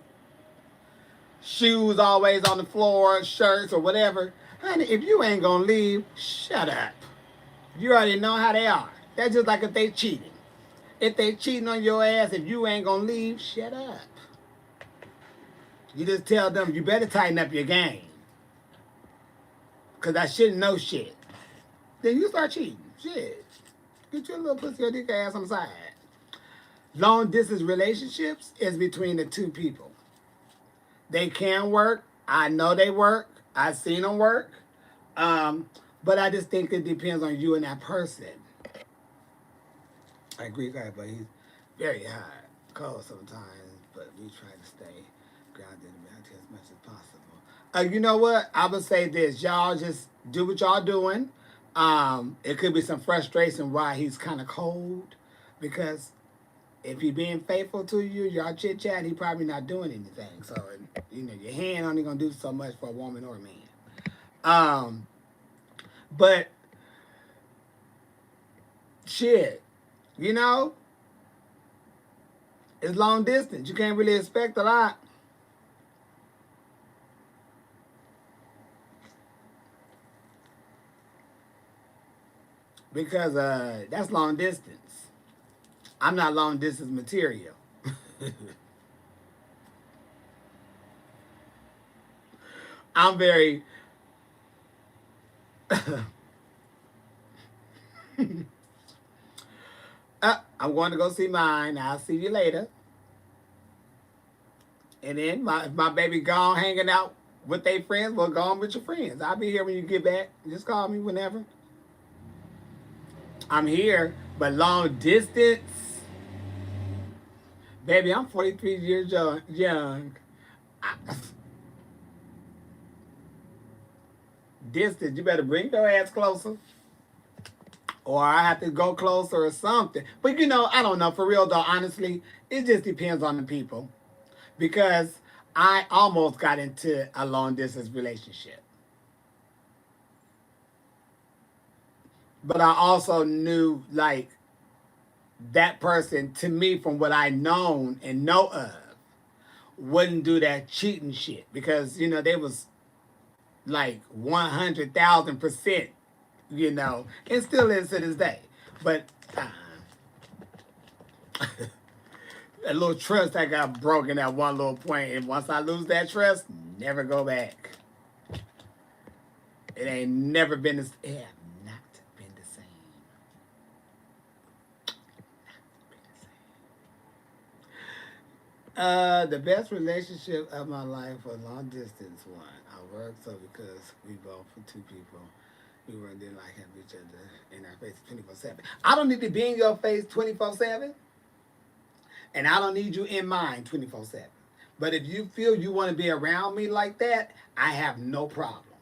shoes always on the floor, shirts or whatever, honey, if you ain't gonna leave, shut up. You already know how they are. That's just like if they cheating. If they cheating on your ass, if you ain't gonna leave, shut up. You just tell them, you better tighten up your game. Because I shouldn't know shit. Then you start cheating. Shit. Get your little pussy or dick ass on the side. Long distance relationships is between the two people. They can work. I know they work. I've seen them work. But I just think it depends on you and that person. I agree, guy, but he's very hard, cold sometimes. But we try to stay grounded in reality as much as possible. You know what? I would say this: y'all just do what y'all doing. It could be some frustration why he's kind of cold, because if he being faithful to you, y'all chit chat, he probably not doing anything. So you know, your hand only gonna do so much for a woman or a man. Um, but shit, you know, it's long distance. You can't really expect a lot. Because that's long distance. I'm not long distance material. I'm very. I'm going to go see mine. I'll see you later. And then if my baby gone hanging out with their friends, well, go on with your friends. I'll be here when you get back. Just call me whenever. I'm here, but long distance, baby, I'm 43 years young. I, distance, you better bring your ass closer, or I have to go closer or something. But you know, I don't know. For real though, honestly, it just depends on the people. Because I almost got into a long distance relationship. But I also knew like that person to me from what I known and know of wouldn't do that cheating shit because you know they was like 100,000%, you know, and still is to this day. But a little trust that got broken at one little point, and once I lose that trust, never go back. It ain't never been the it have not been the same. The best relationship of my life was long distance one. I worked so because we both for two people. We weren't didn't like having each other in our face 24/7. I don't need to be in your face 24/7, and I don't need you in mine 24/7. But if you feel you want to be around me like that, I have no problem.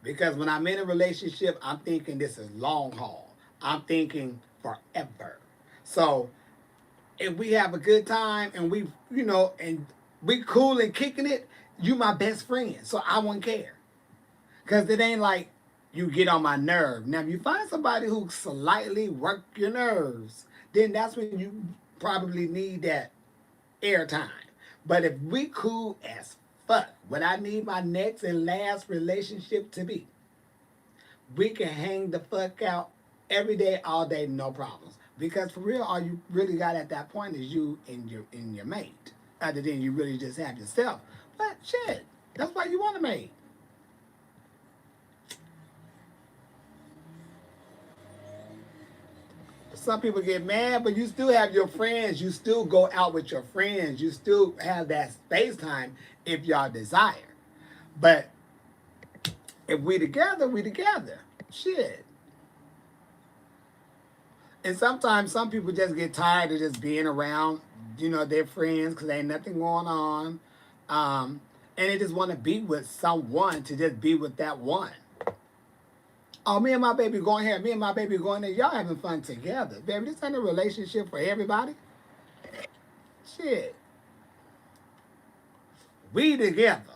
Because when I'm in a relationship, I'm thinking this is long haul. I'm thinking forever. So if we have a good time and we, you know, and we cool and kicking it, you my best friend. So I won't care. Because it ain't like you get on my nerve. Now, if you find somebody who slightly work your nerves, then that's when you probably need that airtime. But if we cool as fuck, what I need my next and last relationship to be, we can hang the fuck out every day, all day, no problems. Because for real, all you really got at that point is you and your mate. Other than you really just have yourself. But shit, that's why you want a mate. Some people get mad, but you still have your friends. You still go out with your friends. You still have that space time if y'all desire. But if we together, we together. Shit. And sometimes some people just get tired of just being around, you know, their friends because ain't nothing going on. And they just want to be with someone to just be with that one. Oh, me and my baby going here. Me and my baby going there. Y'all having fun together. Baby, this ain't a relationship for everybody. Shit. We together.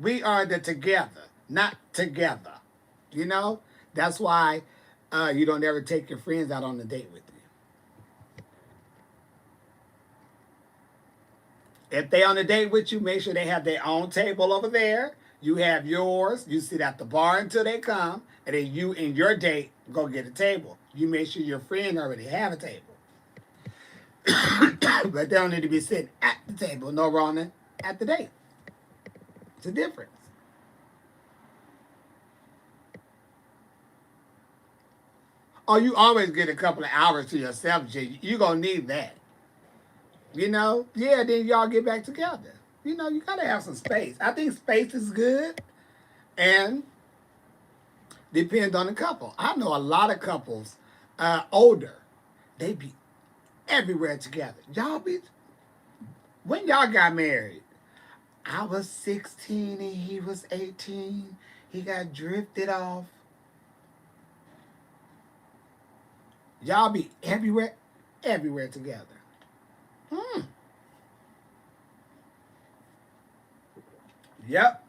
We are the together, not together. You know? That's why you don't ever take your friends out on a date with you. If they on a date with you, make sure they have their own table over there. You have yours. You sit at the bar until they come, and then you and your date go get a table. You make sure your friend already have a table, but they don't need to be sitting at the table. No wrong at the date. It's a difference. Oh, you always get a couple of hours to yourself, G. You gonna need that. You know? Yeah, then y'all get back together. You know, you gotta have some space. I think space is good and depends on the couple. I know a lot of couples, older, they be everywhere together. Y'all be when y'all got married. I was 16 and he was 18. He got drifted off. Y'all be everywhere together. Hmm. Yep.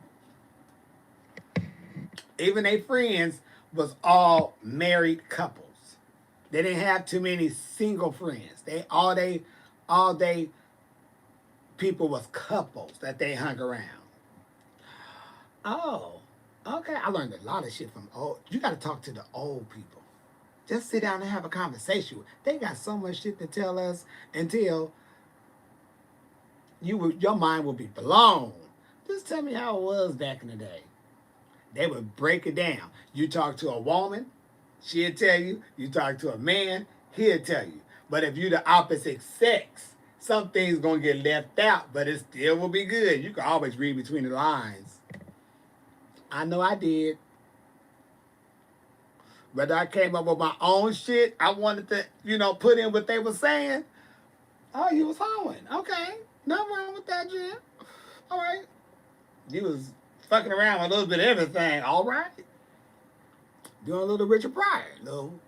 Even their friends was all married couples. They didn't have too many single friends. They all they people was couples that they hung around. Oh, okay. I learned a lot of shit from old. You got to talk to the old people. Just sit down and have a conversation. They got so much shit to tell us until your mind will be blown. Just tell me how it was back in the day. They would break it down. You talk to a woman, she'll tell you. You talk to a man, he'll tell you. But if you're the opposite sex, some things gonna get left out, but it still will be good. You can always read between the lines. I know I did. Whether I came up with my own shit, I wanted to, put in what they were saying. Oh, you was hoeing. Okay. Nothing wrong with that, Jim. All right. You was fucking around with a little bit of everything. All right. Doing a little Richard Pryor. Little,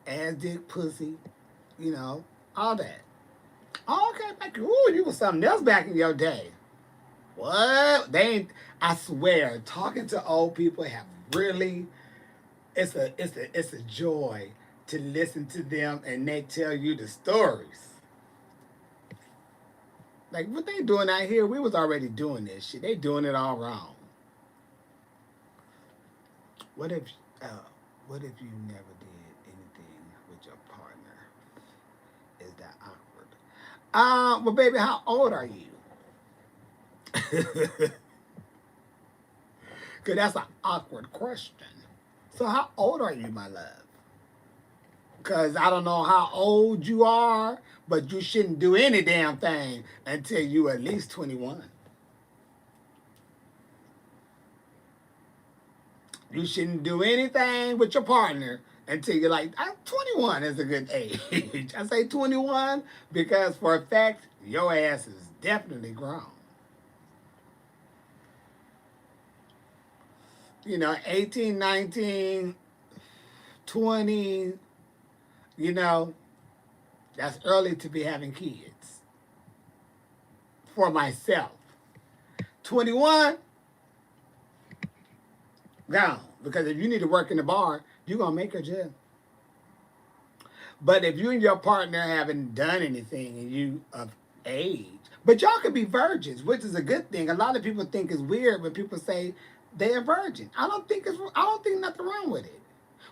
ass dick, pussy, all that. Oh, okay. Ooh, you was something else back in your day. What? They ain't, I swear, talking to old people have really, it's a joy to listen to them and they tell you the stories. Like what they doing out here, we was already doing this shit. They doing it all wrong. What if, uh, what if you never did anything with your partner? Is that awkward? Well, baby, how old are you? Cause that's an awkward question. So how old are you, my love? Because I don't know how old you are, but you shouldn't do any damn thing until you at least 21. You shouldn't do anything with your partner until you're like, 21 is a good age. I say 21 because for a fact, your ass is definitely grown. 18, 19, 20, you know, that's early to be having kids for myself. 21, gone. Because if you need to work in the bar, you're going to make a gym. But if you and your partner haven't done anything and you of age, but y'all could be virgins, which is a good thing. A lot of people think it's weird when people say they're a virgin. I don't think nothing wrong with it.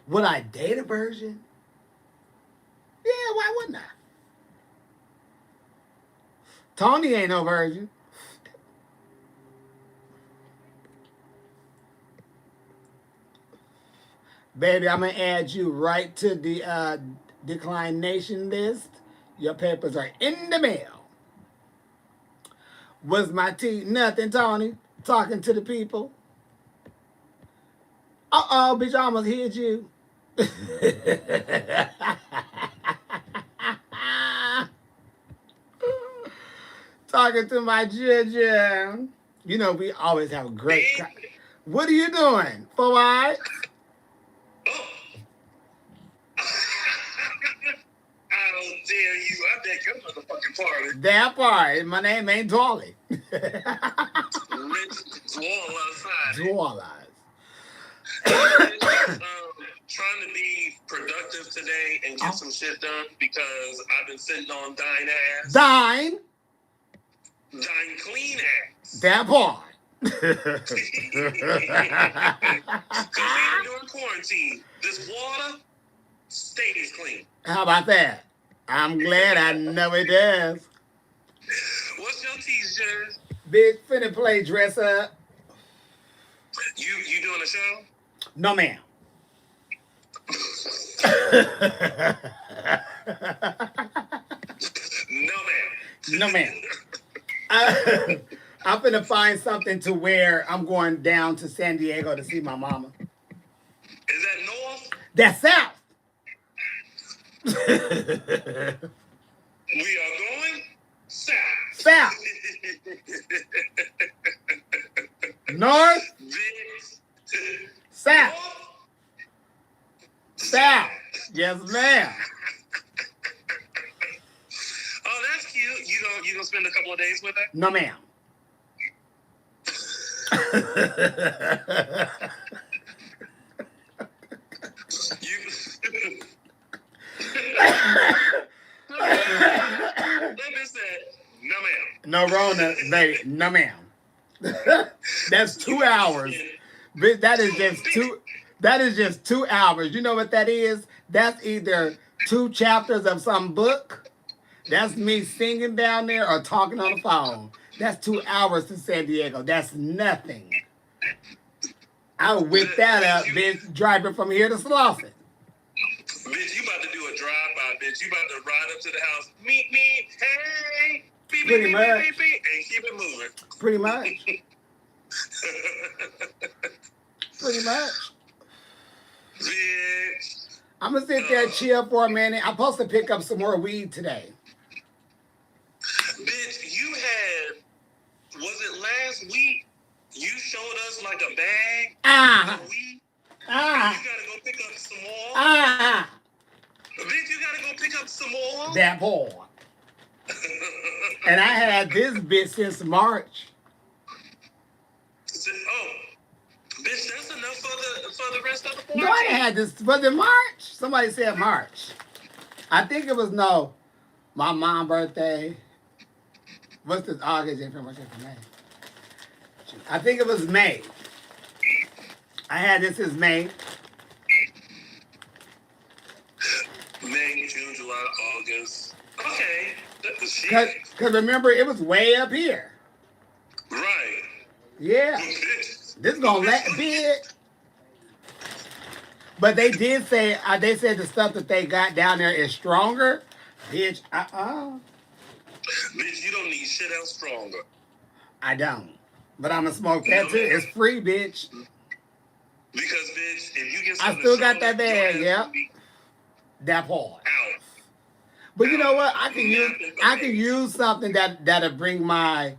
Would I date a virgin? Yeah, why wouldn't I? Tony ain't no virgin. Baby, I'm going to add you right to the declination list. Your papers are in the mail. Was my tea nothing, Tony? Talking to the people. Uh-oh, bitch, I almost hit you. Talking to my judge. We always have a great... What are you doing? For what? I don't dare you. I beg your motherfucking pardon. That part. My name ain't Dolly. Rich Dwall outside. Dwall eyes. Trying to be productive today and get some shit done because I've been sitting on dine ass. Dine Clean ass. That part. Because even during quarantine, this water stays clean. How about that? I'm glad I know it does. What's your t-shirt? Big finna play dress up. You doing a show? No, ma'am. No, man. I'm finna find something to wear. I'm going down to San Diego to see my mama. Is that north? That's south. We are going south. South. North. South. South. Yes, ma'am. Oh, that's cute. You gonna spend a couple of days with her? No, ma'am. No, ma'am. No, Rona, baby. No, ma'am. That's 2 hours. Bitch, that is just two. That is just 2 hours. You know what that is? That's either 2 chapters of some book. That's me singing down there or talking on the phone. That's 2 hours to San Diego. That's nothing. I'll whip that up, bitch, driving from here to Slauson. Bitch, you about to do a drive-by, bitch. You about to ride up to the house. Meet me, hey. Beep, Pretty beep, much. beep, beep, beep, and keep it moving. Pretty much. Pretty much. Bitch. I'm going to sit there and chill for a minute. I'm supposed to pick up some more weed today. Bitch, you had, was it last week? You showed us like a bag of weed. You gotta go pick up some more. Bitch, you gotta go pick up some more. That boy. And I had this bitch since March. Oh, bitch, that's enough for the rest of the quarantine. No, I didn't have this. Was it March? Somebody said March. I think it was my mom's birthday. What's this? August, May. I think it was May. I had this since May. May, June, July, August. Okay. Because remember, it was way up here. Right. Yeah. This is going to let big. But they did say, they said the stuff that they got down there is stronger. Bitch, Bitch, you don't need shit else stronger. I don't. But I'm going to smoke that too. It's free, bitch. Because, bitch, if you get I something still got that bag, yeah. That part. Out. But you know what? I can use something that'll bring my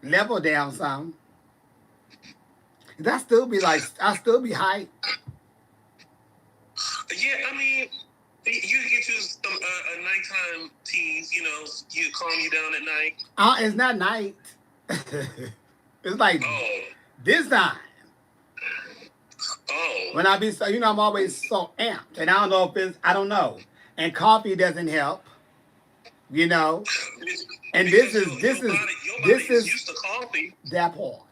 level down some. I still be hyped. Yeah, I mean, you get you some a nighttime tease, you calm you down at night. It's not night. It's like this time. Oh. When I be so, I'm always so amped, and I don't know. And coffee doesn't help, And this is used to coffee. That part.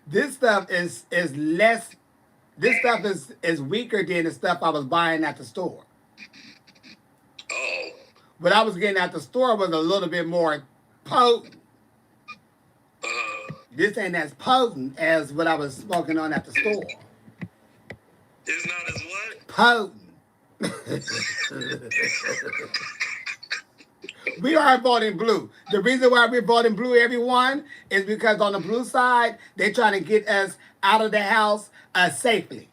This stuff is less. This stuff is weaker than the stuff I was buying at the store. Oh. What I was getting at the store was a little bit more potent. This ain't as potent as what I was smoking on at the store. It's not as what? Potent. We are voting blue. The reason why we're voting blue, everyone, is because on the blue side, they're trying to get us out of the house safely.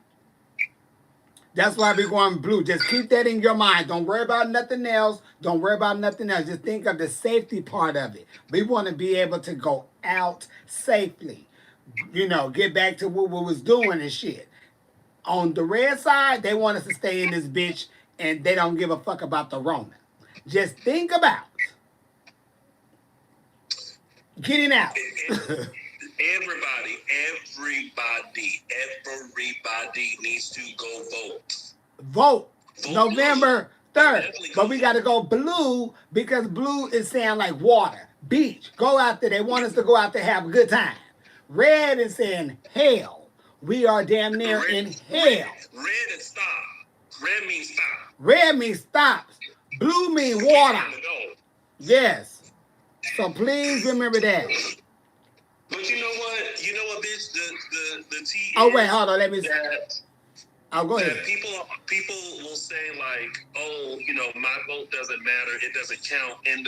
That's why we're going blue. Just keep that in your mind. Don't worry about nothing else. Don't worry about nothing else. Just think of the safety part of it. We want to be able to go out safely. Get back to what we was doing and shit. On the red side, they want us to stay in this bitch, and they don't give a fuck about the Rona. Just think about getting out. Everybody needs to go vote. Vote November 3rd. But we got to go blue because blue is saying like water, beach. Go out there. They want us to go out there have a good time. Red is saying hell. We are damn near in hell. Red is stop. Red means stop. Red means stop. Blue means water. Yes. So please remember that. But you know what, bitch? The tea. Oh wait, hold on. Let me. Go ahead. People will say like, oh, my vote doesn't matter. It doesn't count in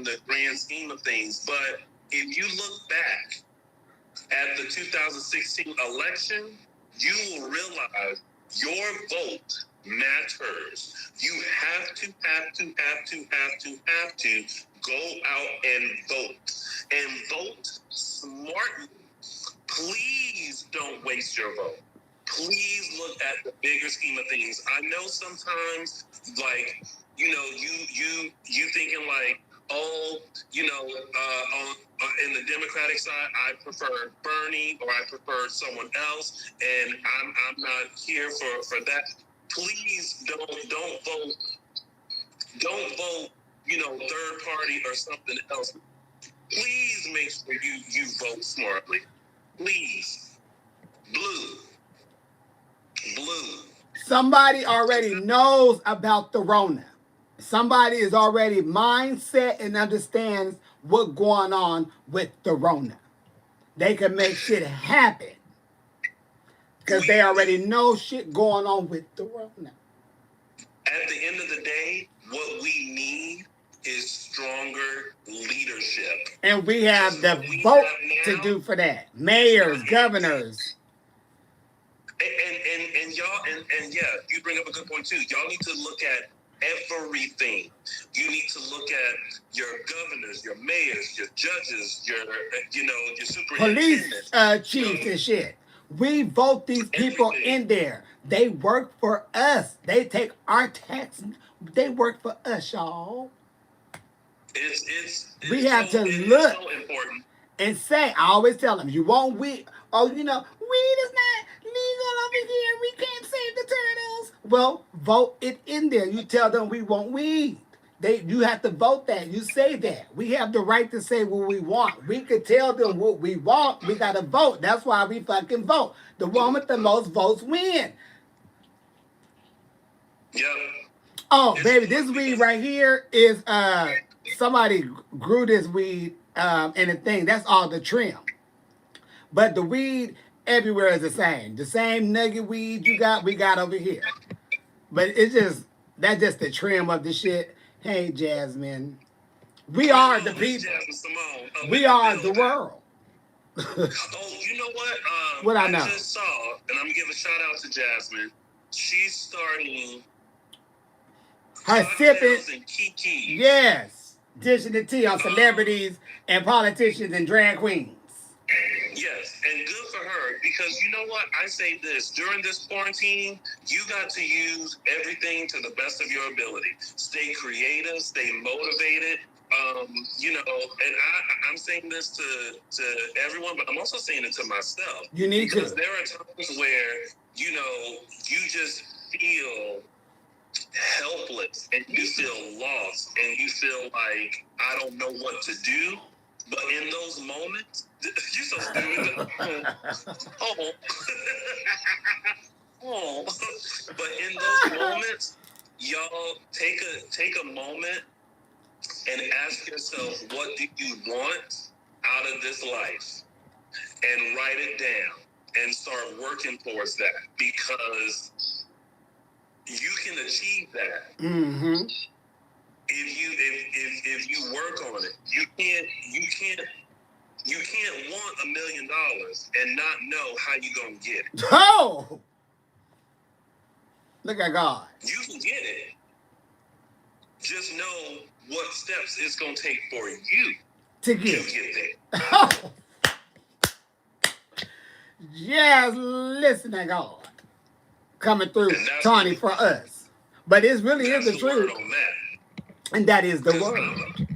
the grand scheme of things. But if you look back at the 2016 election, you will realize Your vote matters. You have to go out and vote. And vote smartly. Please don't waste your vote. Please look at the bigger scheme of things. I know sometimes, like, you thinking like, oh, in the Democratic side, I prefer Bernie or I prefer someone else, and I'm not here for that. Please don't vote. Don't vote, third party or something else. Please make sure you vote smartly. Please. Blue. Somebody already knows about the Rona. Somebody is already mindset and understands what's going on with the Rona. They can make shit happen. Because they already know shit going on with the Rona. At the end of the day, what we need is stronger leadership. And we have the vote to do for that. Mayors, governors. And y'all, and yeah, you bring up a good point too. Y'all need to look at everything. You need to look at your governors, your mayors, your judges, your superintendents. Police chiefs and shit. We vote these people in there. They work for us. They take our tax. They work for us, y'all. We have to look so important. And say, I always tell them, you want weed? Oh, weed is not legal over here. We can't save the turtles. Well, vote it in there. You tell them we want weed. You have to vote that. You say that. We have the right to say what we want. We could tell them what we want. We got to vote. That's why we fucking vote. The one with the most votes win. Yep. Oh, baby, this weed right here is, somebody grew this weed in a thing. That's all the trim. But the weed everywhere is the same. The same nugget weed you got, we got over here. But that's just the trim of the shit. Hey, Jasmine. We are the people. We are the world. Oh, you know what? What I know. I just saw, and I'm going to give a shout out to Jasmine. She's starting her sipping. And Kiki. Yes. Dishing the tea on celebrities and politicians and drag queens. Yes, and good for her, because you know what? I say this, during this quarantine, you got to use everything to the best of your ability. Stay creative, stay motivated, and I'm saying this to everyone, but I'm also saying it to myself. You need because there are times where, you just feel helpless and you feel lost and you feel like I don't know what to do. But in those moments, you're so stupid. But in those moments, y'all take a moment and ask yourself, what do you want out of this life? And write it down and start working towards that, because you can achieve that. Mm-hmm. If you work on it, you can't want $1 million and not know how you gonna get it. Oh, look at God. You can get it. Just know what steps it's gonna take for you to get there. Oh. Yes, listen to God coming through Tawny for us. But it really is the truth. And that is the word.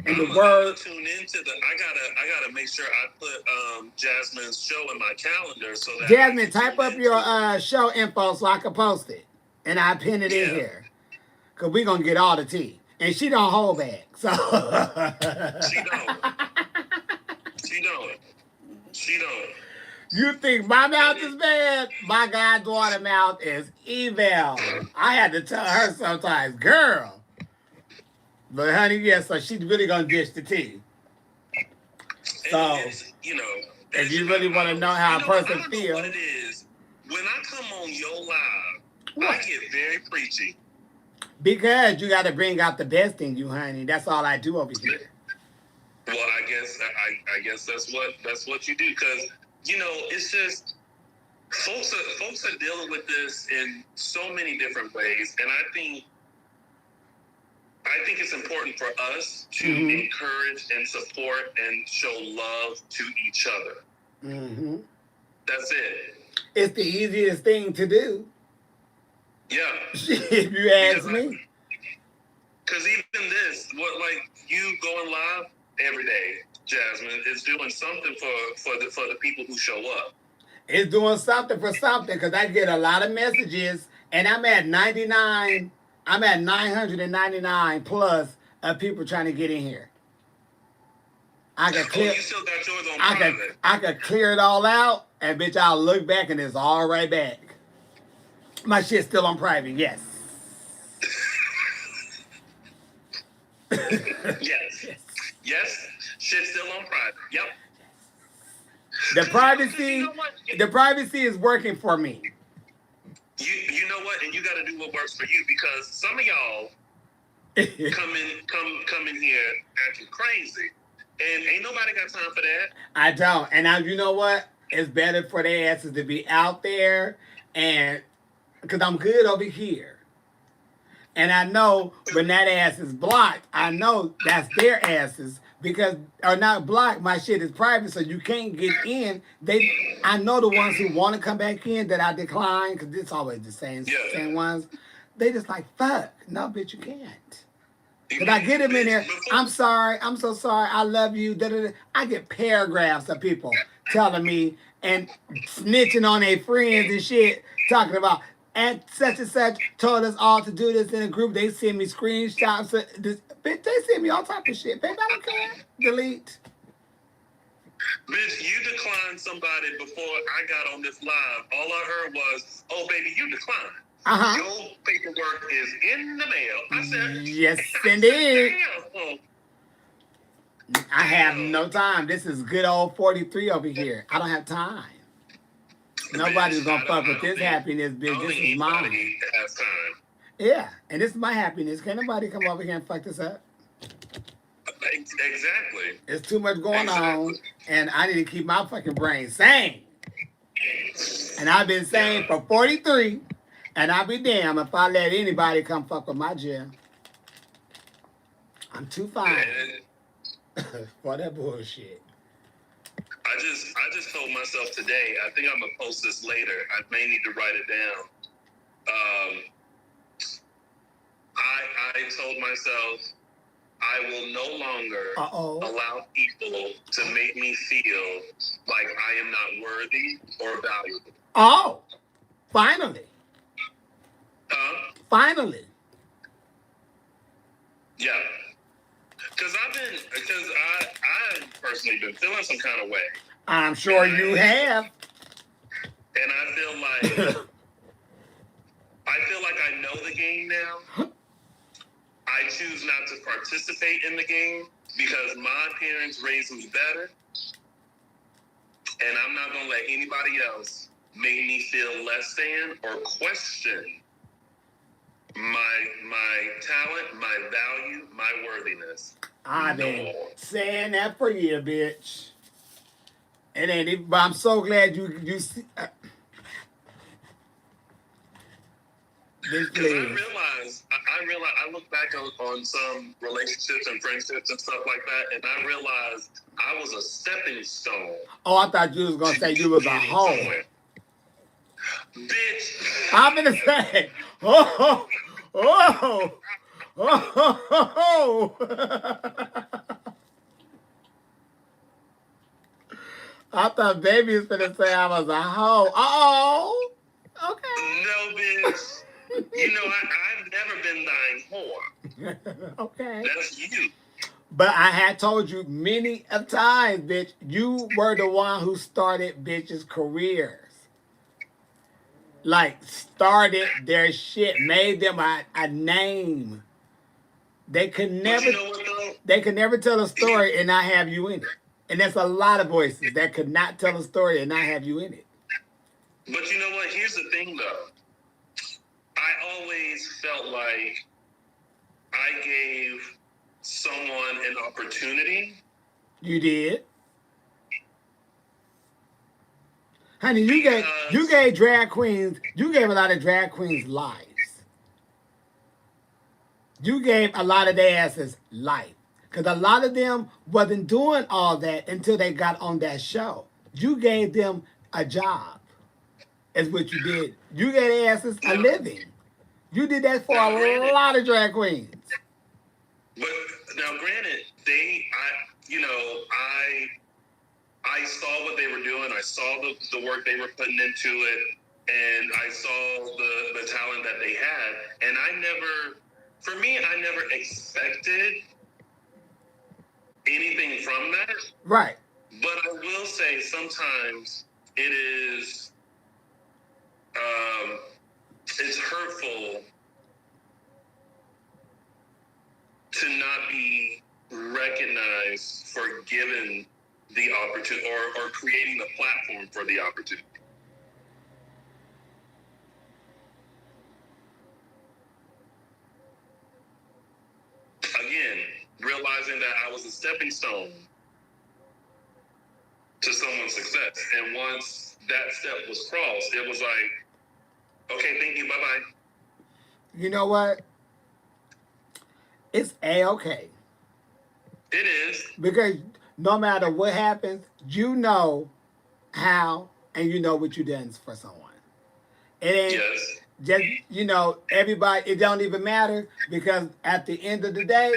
And the word. Tune into I gotta make sure I put Jasmine's show in my calendar so that Jasmine, type up your show info so I can post it, and I pin it in here, cause we gonna get all the tea, and she don't hold back. So She don't. You think my mouth is bad? My goddaughter mouth is evil. I had to tell her sometimes, girl. But honey, yes, so she's really gonna dish the tea. So, if you really want to know how a person feels, what it is, when I come on your live, I get very preachy. Because you got to bring out the best in you, honey. That's all I do over here. Well, I guess that's what you do, because it's just folks are dealing with this in so many different ways, and I think it's important for us to encourage and support and show love to each other. Mm-hmm. That's it. It's the easiest thing to do. Yeah. If you ask me. Because even this, you going live every day, Jasmine, is doing something for the people who show up. It's doing something for something, because I get a lot of messages, and I'm at 99. I'm at 999 plus of people trying to get in here. I could clear. You still got yours on private. I could clear it all out, and bitch, I'll look back and it's all right back. My shit's still on private. Yes. Yes. Shit's still on private. Yep. The privacy is working for me. You know what? And you got to do what works for you, because some of y'all come in here acting crazy, and ain't nobody got time for that. I don't. And you know what? It's better for their asses to be out there, and because I'm good over here. And I know when that ass is blocked, I know that's their asses, because are not blocked. My shit is private, so you can't get in. I know the ones who want to come back in that I decline, because it's always the same ones. They just like, fuck, no, bitch, you can't. But I get them in there. I'm sorry. I'm so sorry. I love you. Da-da-da. I get paragraphs of people telling me and snitching on their friends and shit, talking about, and such and such told us all to do this in a group. They send me screenshots of this. Bitch, they send me all type of shit. Baby, I don't care. Delete. Bitch, you declined somebody before I got on this live. All I heard was, "Oh, baby, you declined. Your paperwork is in the mail." I said, "Yes, indeed." I have no time. This is good old 43 over here. I don't have time. Nobody's gonna fuck with this happiness, bitch. This is mine. Yeah, and this is my happiness. Can't nobody come over here and fuck this up. Exactly. There's too much going on, and I need to keep my fucking brain sane. And I've been sane for 43, and I'll be damned if I let anybody come fuck with my gym. I'm too fine for that bullshit. I just told myself today, I think I'm gonna post this later. I may need to write it down. I told myself I will no longer allow people to make me feel like I am not worthy or valuable. Oh, finally. Finally. Yeah. Because I've personally been feeling some kind of way. I'm sure you have. And I feel like I know the game now. I choose not to participate in the game because my parents raised me better. And I'm not going to let anybody else make me feel less than or question my talent, my value, my worthiness. I've been saying that for you, bitch. It ain't even, but I'm so glad you see. Because I realize, I look back on some relationships and friendships and stuff like that, and I realized I was a stepping stone. Oh, I thought you was going to say you was a hoe. Bitch. I'm going to say, I thought baby was going to say I was a hoe. Okay. No, bitch. You know, I've never been thine whore. Okay. That's you. But I had told you many of times, bitch, you were the one who started bitches' careers. Like, started their shit, made them a name. They could never tell a story and not have you in it. And that's a lot of voices that could not tell a story and not have you in it. But you know what? Here's the thing, though. I always felt like I gave someone an opportunity. You did? Honey, you gave drag queens, you gave a lot of drag queens lives. You gave a lot of their asses life. Because a lot of them wasn't doing all that until they got on that show. You gave them a job, is what you did. You gave their asses a living. You did that for a lot of drag queens. But now, granted, I saw what they were doing. I saw the work they were putting into it, and I saw the talent that they had. And I never expected anything from that. Right. But I will say sometimes it is, it's hurtful to not be recognized for giving the opportunity or creating the platform for the opportunity. Again, realizing that I was a stepping stone to someone's success. And once that step was crossed, it was like, okay, thank you, bye-bye. You know what? It's A-okay. It is. Because no matter what happens, you know how and you know what you done for someone. It ain't just, everybody, it don't even matter because at the end of the day,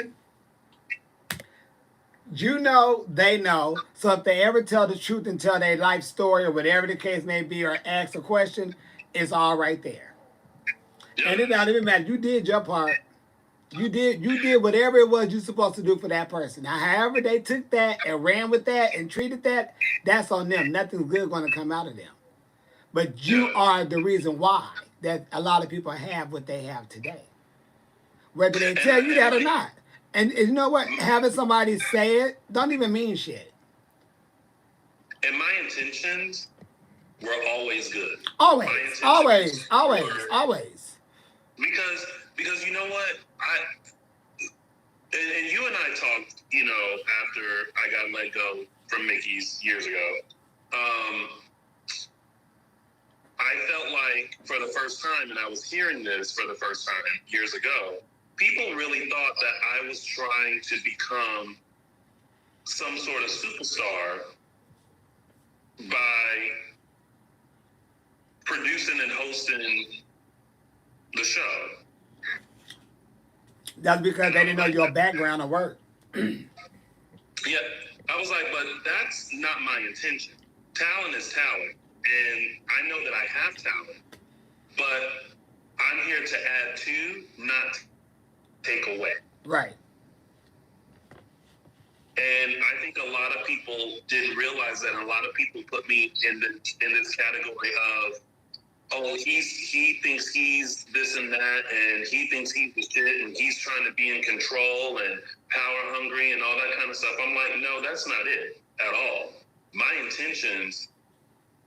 you know, they know. So if they ever tell the truth and tell their life story or whatever the case may be or ask a question, it's all right there. And it don't even matter. You did your part. You did whatever it was you're supposed to do for that person. Now, however they took that and ran with that and treated that, that's on them. Nothing's good going to come out of them. But you are the reason why that a lot of people have what they have today. Whether they tell you that or not. And you know what? Having somebody say it don't even mean shit. And my intentions were always good. Always. Because you know what? And you and I talked, after I got let go from Mickey's years ago. I felt like for the first time, and I was hearing this for the first time years ago, people really thought that I was trying to become some sort of superstar by producing and hosting the show. That's because they didn't know your background or work. Yeah, I was like, but that's not my intention. Talent is talent, and I know that I have talent, but I'm here to add to, not take away. Right. And I think a lot of people didn't realize that. A lot of people put me in this category of, oh, he thinks he's this and that, and he thinks he's the shit, and he's trying to be in control and power hungry and all that kind of stuff. I'm like, no, that's not it at all. My intentions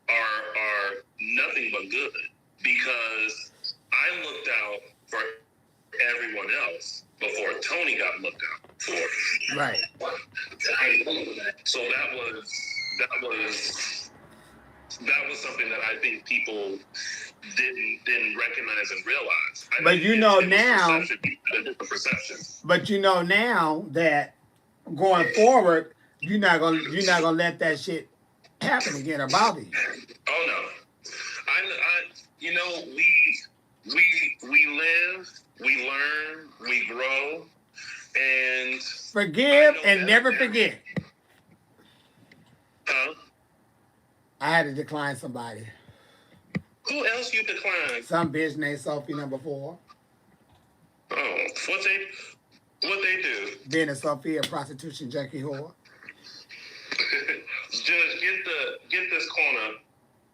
are nothing but good, because I looked out for everyone else before Tony got looked out for. Right. So that was something that I think people didn't recognize and realize. But you know now, perceptions. But you know now that going forward, you're not gonna let that shit happen again or bother you. Oh no, we live, we learn, we grow, and forgive and never forget. Huh? I had to decline somebody. Who else you declined? Some bitch named Sophie number 4. Oh, what they do? Being a Sophie, a prostitution junkie whore. Judge, get this corner.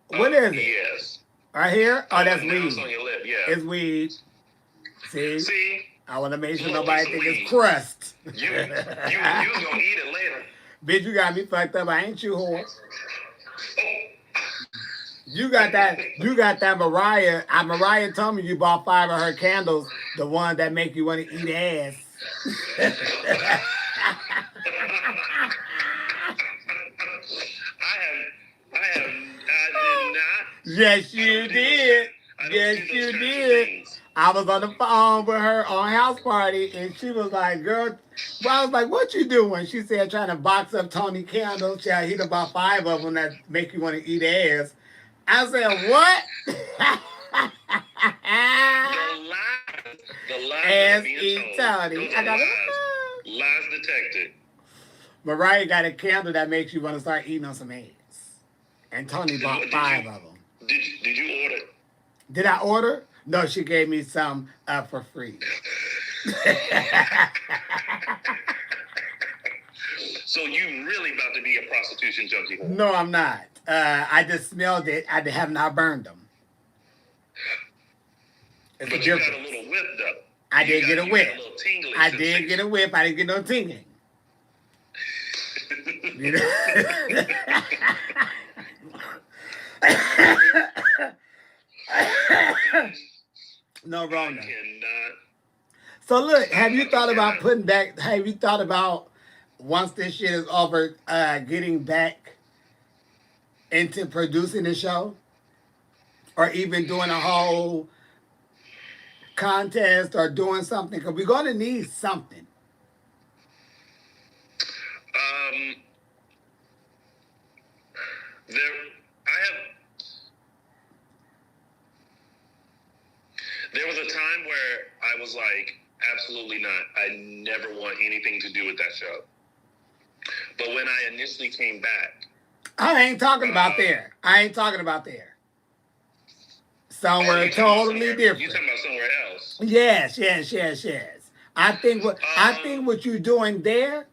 What is it? Yes. Right here? Oh, that's weed. It's on your lip, yeah. It's weed. See? I want to make sure nobody think it's crust. You was gonna eat it later. Bitch, you got me fucked up. I ain't you, whore. You got that Mariah. Mariah told me you bought 5 of her candles, the ones that make you want to eat ass. I did Yes, you did. Yes, you did. I was on the phone with her on house party, and she was like, "Girl," well, I was like, "What you doing?" She said, "Trying to box up Tony candles. She hit about 5 of them that make you want to eat ass." I said, "What?" The lies ass eat Tony. I got lies detected. Mariah got a candle that makes you want to start eating on some ass, and Tony bought 5 of them. Did you order? Did I order? No, she gave me some for free. So you really about to be a prostitution junkie? No, I'm not. I just smelled it. I have not burned them. But you got a little whip though. I did get a whip. I did get a whip. I didn't get no tingling. You know? No wrong. So look, have you thought about putting back? Have you thought about once this shit is over, getting back into producing the show, or even doing a whole contest or doing something? Because we're going to need something. There was a time where I was like, absolutely not. I never want anything to do with that show. But when I initially came back, I ain't talking about there. I ain't talking about there. Somewhere totally different. You talking about somewhere else? Yes. I think what you're doing there,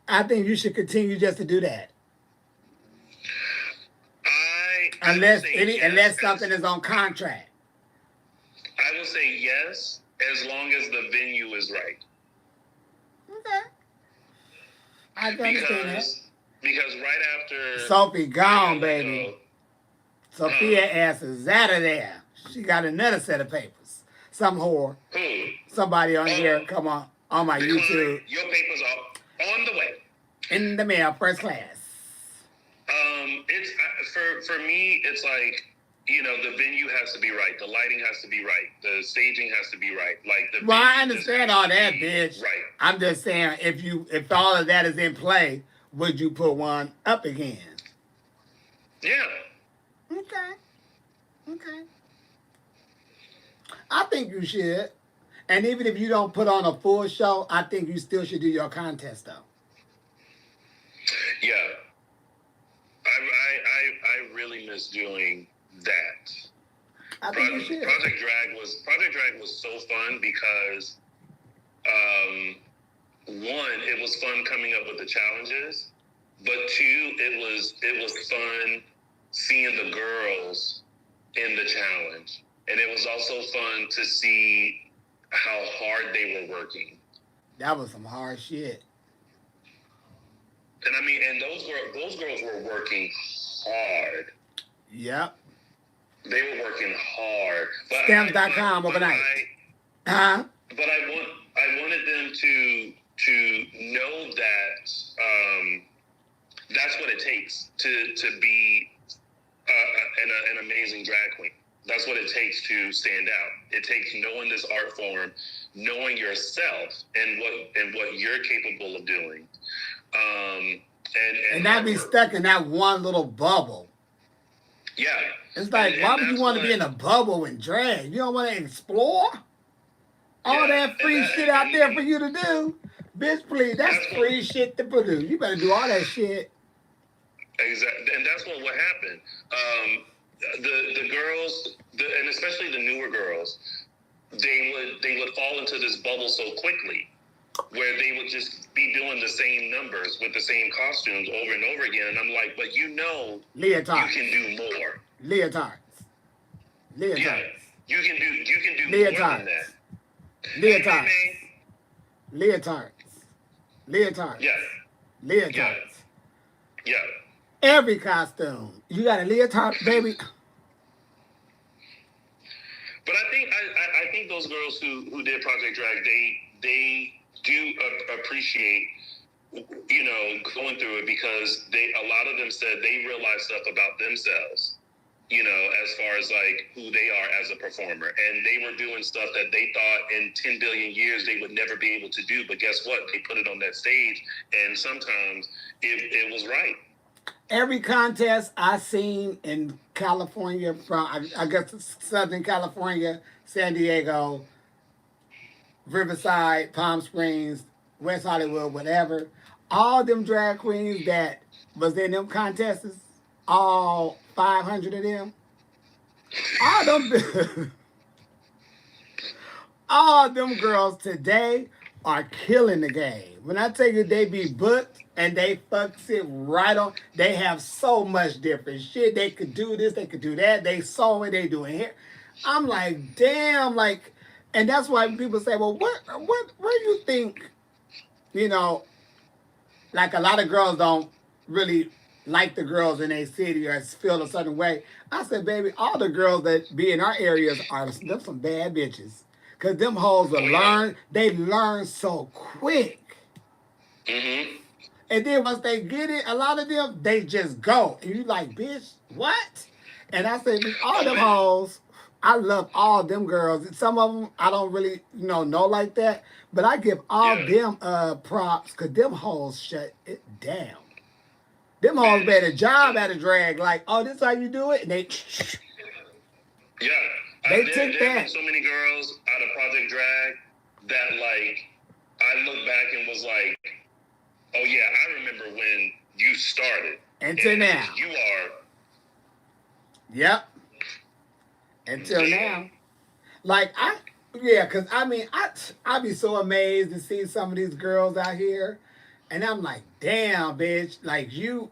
I think you should continue just to do that. Unless something is on contract. I will say yes, as long as the venue is right. Okay. I can understand that. Because right after Sophie gone, baby. Sophia ass is out of there. She got another set of papers. Some whore. Who? Somebody on here, come on my YouTube. Your papers are on the way. In the mail, first class. It's for me. It's like, you know, the venue has to be right, the lighting has to be right, the staging has to be right. Like the. Well, I understand all that, bitch. Right. I'm just saying, if all of that is in play, would you put one up again? Yeah. Okay. I think you should. And even if you don't put on a full show, I think you still should do your contest, though. Yeah. I really miss doing that. I think you should. Project Drag was so fun because, one, it was fun coming up with the challenges, but two, it was fun seeing the girls in the challenge. And it was also fun to see how hard they were working. That was some hard shit. And I mean, and those girls were working hard. Yep. They were working hard. Stamps.com overnight. But I wanted them to know that that's what it takes to be an amazing drag queen. That's what it takes to stand out. It takes knowing this art form, knowing yourself and what you're capable of doing. And not be stuck in that one little bubble. Yeah. It's like, why would you want to be in a bubble and drag? You don't want to explore? All that free shit out there for you to do? Bitch, please, that's free shit to produce. You better do all that shit. Exactly. And that's what happened. The girls, and especially the newer girls, they would fall into this bubble so quickly, where they would just be doing the same numbers with the same costumes over and over again. And I'm like, but leotards. You can do more. Leotards. Yeah, you can do leotards. more than that. Leotards. Leotards. Yeah. Leotards. Yeah. Every costume. You got a leotard, baby. But I think those girls who did Project Drag, they do appreciate, you know, going through it, because a lot of them said they realized stuff about themselves as far as like who they are as a performer. And they were doing stuff that they thought in 10 billion years they would never be able to do. But guess what? They put it on that stage, and sometimes it was right. Every contest I seen in California, from I guess Southern California, San Diego, Riverside, Palm Springs, West Hollywood, whatever, all them drag queens that was in them contests, all 500 of them, all them, all them girls today are killing the game. When I tell you they be booked and they fucks it right on, they have so much different shit. They could do this, they could do that. They sewing, they doing hair. I'm like, damn, like, and that's why people say, well, where do you think, you know, like a lot of girls don't really like the girls in their city or feel a certain way. I said, baby, all the girls that be in our areas are them some bad bitches. Because them hoes will learn, they learn so quick. Mm-hmm. And then once they get it, a lot of them, they just go. And you like, bitch, what? And I said, all them hoes, I love all them girls. Some of them I don't really, know like that. But I give all them props because them hoes shut it down. Them hoes made a job at a drag. Like, oh, this how you do it? And they... Yeah. They there took that. Been so many girls out of Project Drag that, like, I look back and was like, oh, yeah, I remember when you started. Until now. You are. Yep. Until now. Like, because, I be so amazed to see some of these girls out here. And I'm like, damn, bitch. Like, you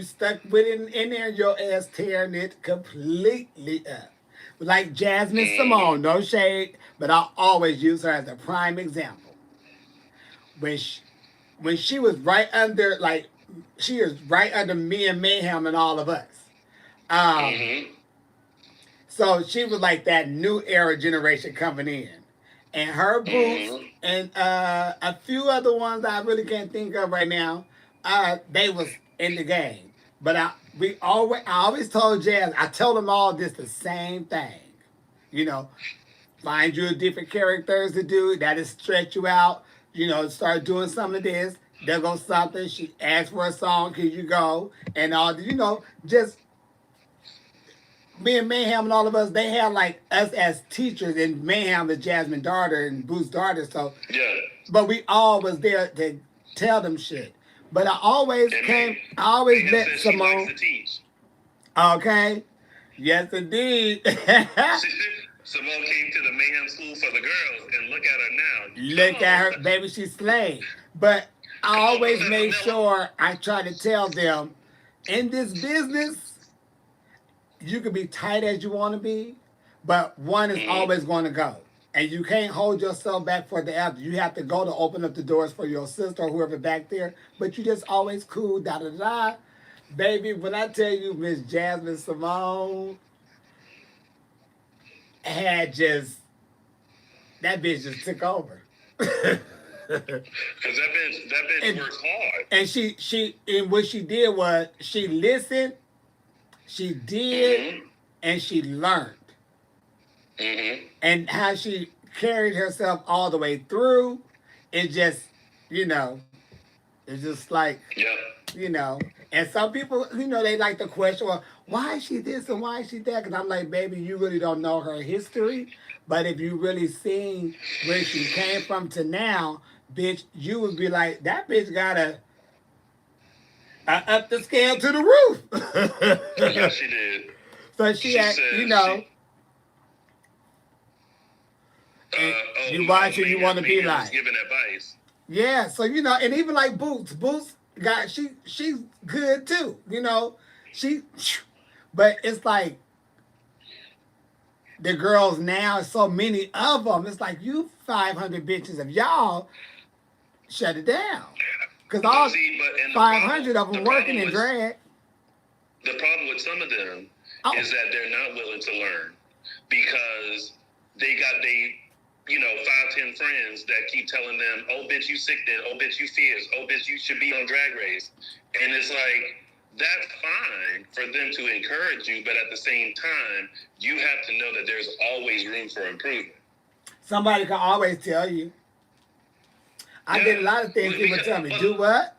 stuck with it in there, your ass tearing it completely up. Like Jasmine Simone, no shade, but I always use her as a prime example. When she was right under, like, she is right under me and Mayhem and all of us. So she was like that new era generation coming in. And her boots and a few other ones I really can't think of right now, they was in the game. But I always told Jazz, I told them all this the same thing. Find you different characters to do, that'll stretch you out. Start doing some of this. There goes something. She asks for a song, here you go. And all, just me and Mayhem and all of us, they had like us as teachers, and Mayhem is Jasmine's daughter and Boo's daughter. So, yeah. But we all was there to tell them shit. But I always let Simone. Okay. Yes, indeed. Simone came to the Mayhem School for the girls, and look at her now. Look at her, baby, she's slayed. But I always made sure I try to tell them, in this business, you can be tight as you want to be, but one is always going to go. And you can't hold yourself back for the other. You have to go to open up the doors for your sister or whoever back there. But you just always cool, da-da-da. Baby, when I tell you Miss Jasmine Simone had that bitch just took over. Because that bitch works hard. And and what she did was she listened, she did, and she learned. And how she carried herself all the way through, it just, it's just like, and some people, they like to question, well, why is she this and why is she that? Because I'm like, baby, you really don't know her history. But if you really seen where she came from to now, bitch, you would be like, that bitch gotta up the scale to the roof. Yeah, she did. So she had, you watch it, you want to be like. Giving advice. Yeah, so and even like Boots got she's good too. But it's like the girls now, so many of them. It's like you 500 bitches of y'all shut it down because all 500 of them working in drag. The problem with some of them is that they're not willing to learn because they 5-10 friends that keep telling them, oh, bitch, you sick then. Oh, bitch, you fierce. Oh, bitch, you should be on Drag Race. And it's like, that's fine for them to encourage you, but at the same time, you have to know that there's always room for improvement. Somebody can always tell you. I did a lot of things people tell me. Do what?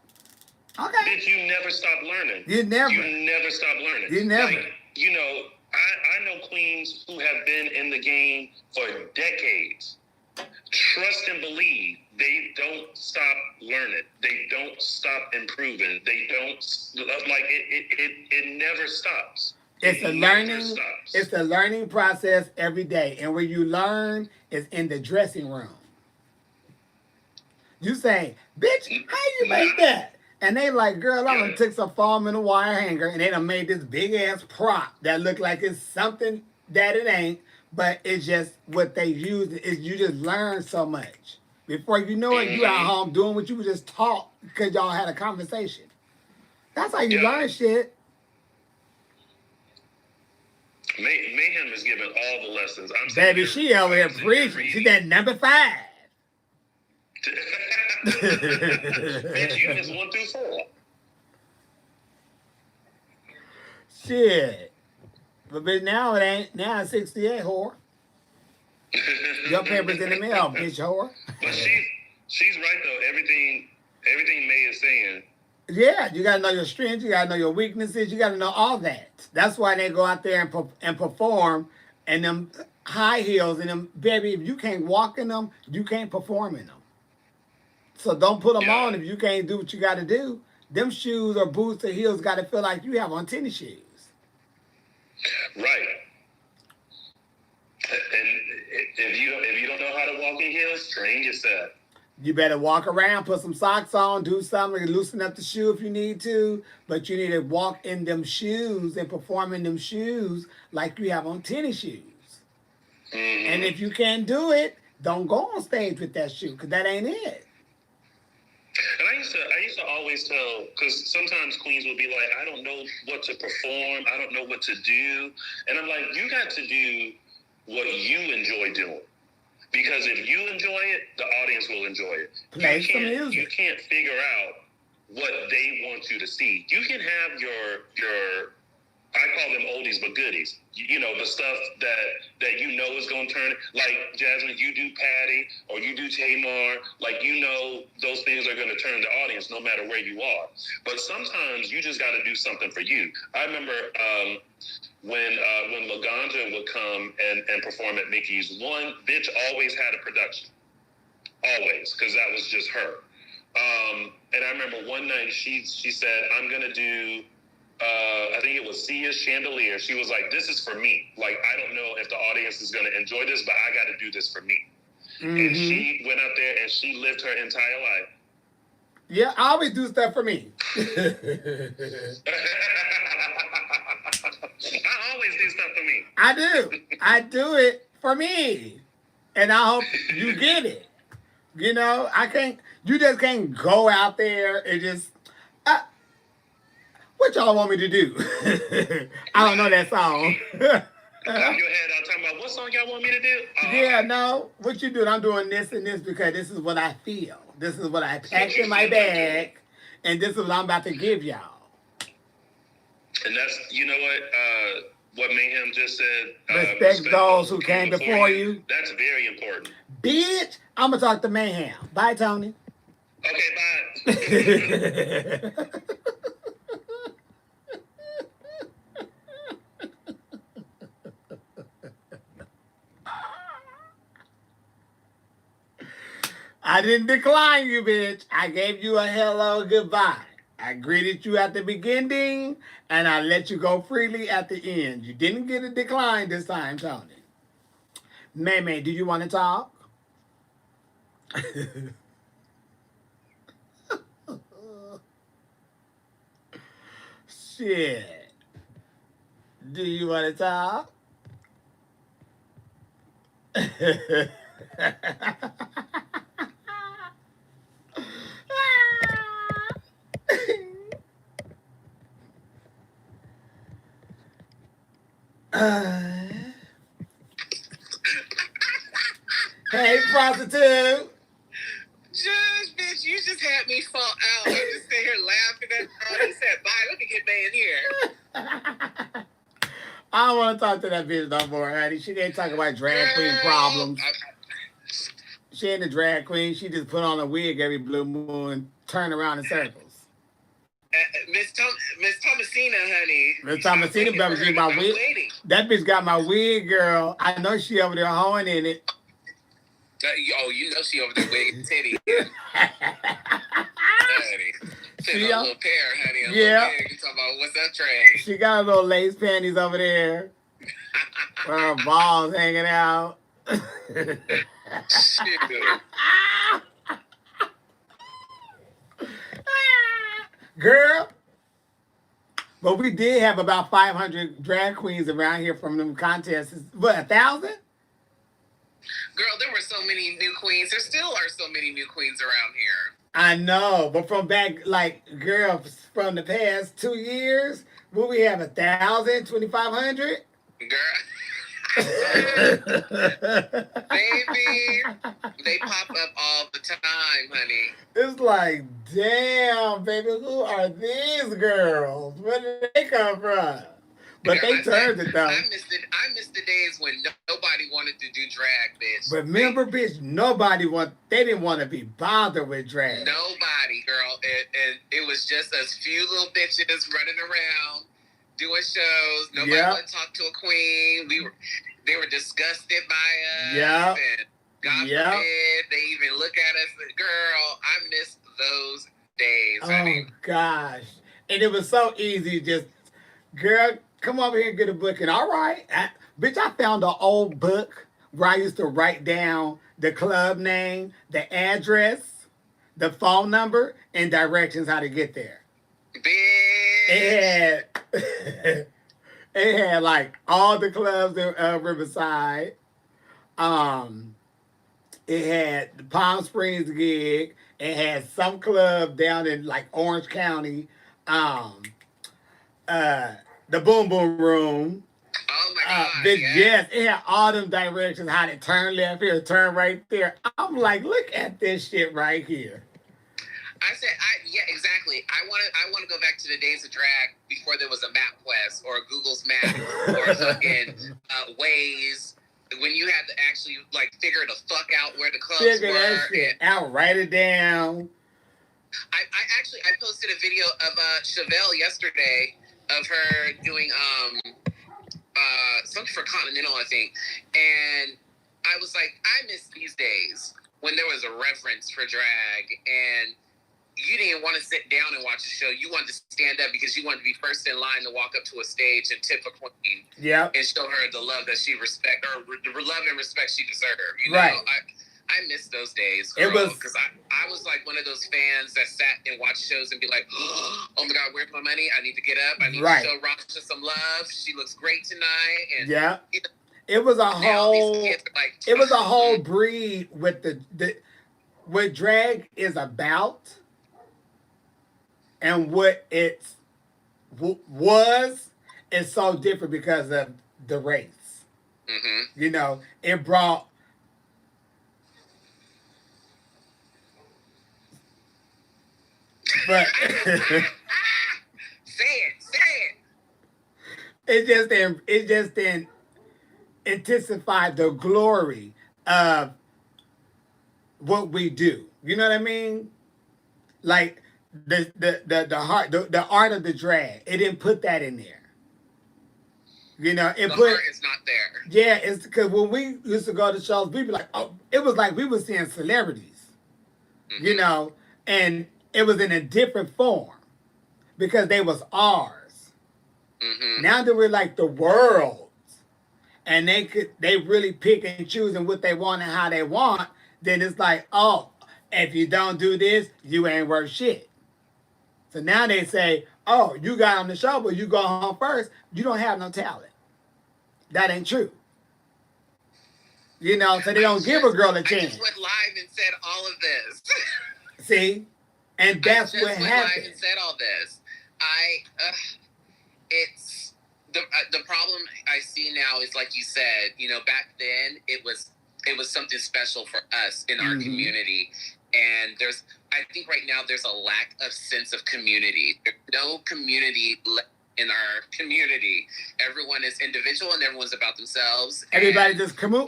Okay. Bitch, you never stop learning. You never stop learning. You never. Like, you know, I know queens who have been in the game for decades. Trust and believe. They don't stop learning. They don't stop improving. They don't, like, it never stops. It's a learning process every day. And where you learn is in the dressing room. You say, bitch, how you make that? And they like, girl, I done took some foam in a wire hanger and they done made this big ass prop that look like it's something that it ain't, but it's just what they use. Is you just learn so much. Before you know it, you out home doing what you were just taught because y'all had a conversation. That's how you learn shit. Mayhem is giving all the lessons. Baby, she over here preaching. She that number 5. Bitch, you missed 1 through 4. Shit. But bitch, now it ain't. Now it's 68, whore. Your paper's in the mail, bitch, whore. But she's right though. Everything May is saying. Yeah, you gotta know your strengths. You gotta know your weaknesses. You gotta know all that. That's why they go out there and perform in them high heels and them. Baby, if you can't walk in them, you can't perform in them. So don't put them on if you can't do what you got to do. Them shoes or boots or heels got to feel like you have on tennis shoes. Right. And if you don't know how to walk in heels, train yourself. You better walk around, put some socks on, do something, loosen up the shoe if you need to. But you need to walk in them shoes and perform in them shoes like you have on tennis shoes. Mm-hmm. And if you can't do it, don't go on stage with that shoe because that ain't it. And I used to always tell, because sometimes queens will be like, I don't know what to perform, I don't know what to do. And I'm like, you got to do what you enjoy doing. Because if you enjoy it, the audience will enjoy it. Play some music. You can't figure out what they want you to see. You can have your I call them oldies but goodies. You know, the stuff that you know is going to turn, like Jasmine, you do Patty or you do Tamar, like you know those things are going to turn the audience no matter where you are. But sometimes you just got to do something for you. I remember when Laganja would come and perform at Mickey's, one bitch always had a production. Always, because that was just her. And I remember one night she said, I'm going to do, I think it was Sia's Chandelier. She was like, this is for me. Like, I don't know if the audience is going to enjoy this, but I got to do this for me. Mm-hmm. And she went up there and she lived her entire life. Yeah, I always do stuff for me. I always do stuff for me. I do. I do it for me. And I hope you get it. You know, you just can't go out there and just, what y'all want me to do? I don't know that song. Pop your head out talking about what song y'all want me to do? Yeah, no. What you doing? I'm doing this and this because this is what I feel. This is what I packed in my bag. And this is what I'm about to give y'all. And that's, you know what Mayhem just said. Respect those who came before you. That's very important. Bitch, I'm going to talk to Mayhem. Bye, Tony. Okay, bye. I didn't decline you, bitch. I gave you a hello goodbye. I greeted you at the beginning, and I let you go freely at the end. You didn't get a decline this time, Tony. May, do you want to talk? Shit. Do you want to talk? Hey, prostitute. Jush, bitch, you just had me fall out. I'm just sitting here laughing at her. He said, bye, let me get mad I don't want to talk to that bitch no more, honey. She ain't talking about drag queen problems. She ain't a drag queen. She just put on a wig every blue moon, turn around in circles. Miss Thomasina, honey. Miss Thomasina better get my wig. That bitch got my wig, girl. I know she over there hoeing in it. Oh, you know she over there wigging titty. She a little pair, honey. Yeah. You talking about what's that trade? She got a little lace panties over there. With her balls hanging out. Shit. Girl. But we did have about 500 drag queens around here from them contests. What, 1,000? Girl, there were so many new queens. There still are so many new queens around here. I know, but from back, like, girl, from the past 2 years, will we have 1,000, 2,500? Girl. Baby, they pop up all the time, honey. It's like, damn, baby, who are these girls? Where did they come from? But girl, they turned it though. I missed the days when nobody wanted to do drag, bitch. But remember, bitch, they didn't want to be bothered with drag. Nobody, girl. And it was just us few little bitches running around doing shows. Nobody wanted to talk to a queen. They were disgusted by us. Yeah. And God forbid they even look at us. Girl, I miss those days. Oh, gosh. And it was so easy. Just, girl, come over here and get a book. And all right. Bitch, I found an old book where I used to write down the club name, the address, the phone number, and directions how to get there. Bitch. It had like all the clubs in Riverside. It had the Palm Springs gig. It had some club down in like Orange County. The Boom Boom Room. Oh my God! Yes, it had all them directions. How to turn left here, turn right there. I'm like, look at this shit right here. I said, yeah, exactly. I want to go back to the days of drag before there was a MapQuest or Google's Map or fucking Waze. When you had to actually like figure the fuck out where the clubs figure were. That shit out, write it down. I posted a video of Chevelle yesterday of her doing something for Continental, I think, and I was like, I miss these days when there was a reference for drag and you didn't want to sit down and watch a show. You wanted to stand up because you wanted to be first in line to walk up to a stage and tip a queen. Yeah. And show her the love that she respect, or the love and respect she deserved. You know? Right. I miss those days, girl, because I was like one of those fans that sat and watched shows and be like, oh my God, where's my money? I need to get up. I need to show Rasha some love. She looks great tonight. And yeah. You know, it was a whole breed with the what drag is about. And what it was is so different because of the race. Mm-hmm. You know, it brought... But... say it. It just didn't intensify the glory of what we do. You know what I mean? Like... The art of the drag. It didn't put that in there. You know, the art is not there. Yeah, it's because when we used to go to shows, we'd be like, oh, it was like we were seeing celebrities. Mm-hmm. You know, and it was in a different form because they was ours. Mm-hmm. Now that we're like the world's, and they really pick and choose and what they want and how they want, then it's like, oh, if you don't do this, you ain't worth shit. So now they say, oh, you got on the show, but you go home first. You don't have no talent. That ain't true. You know, so they don't give a girl a chance. I just went live and said all of this. See? And that's what happened. I just went live and said all this. It's the problem I see now is like you said, you know, back then it was something special for us in our community. And I think right now there's a lack of sense of community. There's no community in our community. Everyone is individual and everyone's about themselves. Everybody just come up.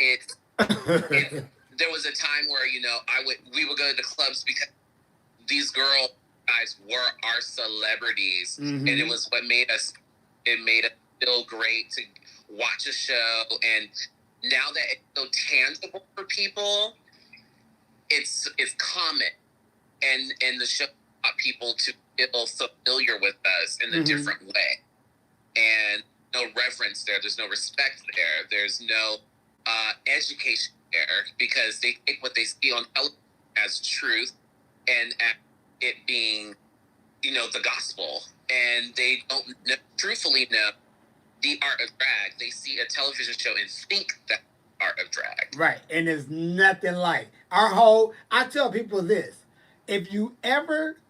There was a time where, you know, we would go to the clubs because these guys were our celebrities, and it was what made us feel great to watch a show. And now that it's so tangible for people, it's common, and the show got people to feel familiar with us in a different way. And no reverence there. There's no respect there. There's no education there, because they take what they see on television as truth and as it being, you know, the gospel. And they don't truthfully know the art of drag. They see a television show and think that art of drag. Right. And there's nothing like I tell people this. If you ever,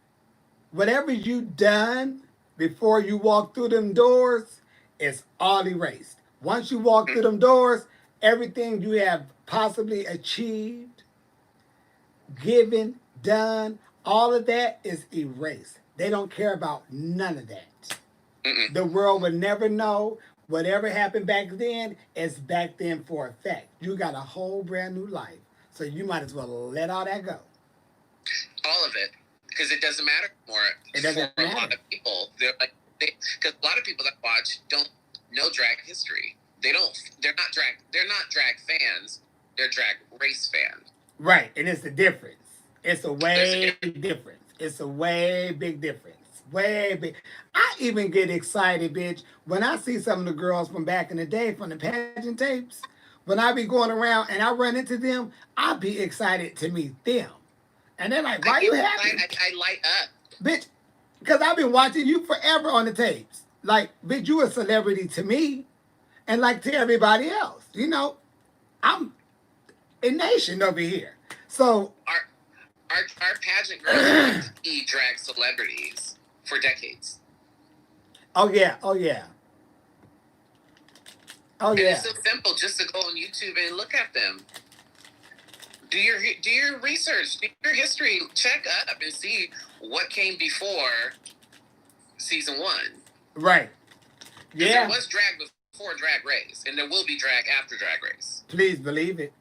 whatever you done before you walk through them doors, it's all erased. Once you walk through them doors, everything you have possibly achieved, given, done, all of that is erased. They don't care about none of that. The world would never know. Whatever happened back then is back then for a fact. You got a whole brand new life. So you might as well let all that go. All of it. Because it doesn't matter anymore. It doesn't matter. A lot of people. Because a lot of people that watch don't know drag history. They're not drag fans. They're drag race fans. Right. And it's a difference. It's a way difference. It's a way big difference. Way big. I even get excited, bitch, when I see some of the girls from back in the day from the pageant tapes. When I be going around and I run into them, I be excited to meet them. And they're like, why you happy? I light up. Bitch, because I've been watching you forever on the tapes. Like, bitch, you a celebrity to me and like to everybody else. You know, I'm a nation over here. So our pageant girls be drag celebrities for decades. Oh yeah. Oh yeah. Oh yeah. And it's so simple just to go on YouTube and look at them. Do your research, do your history, check up and see what came before season 1. Right. Yeah. There was drag before Drag Race, and there will be drag after Drag Race. Please believe it.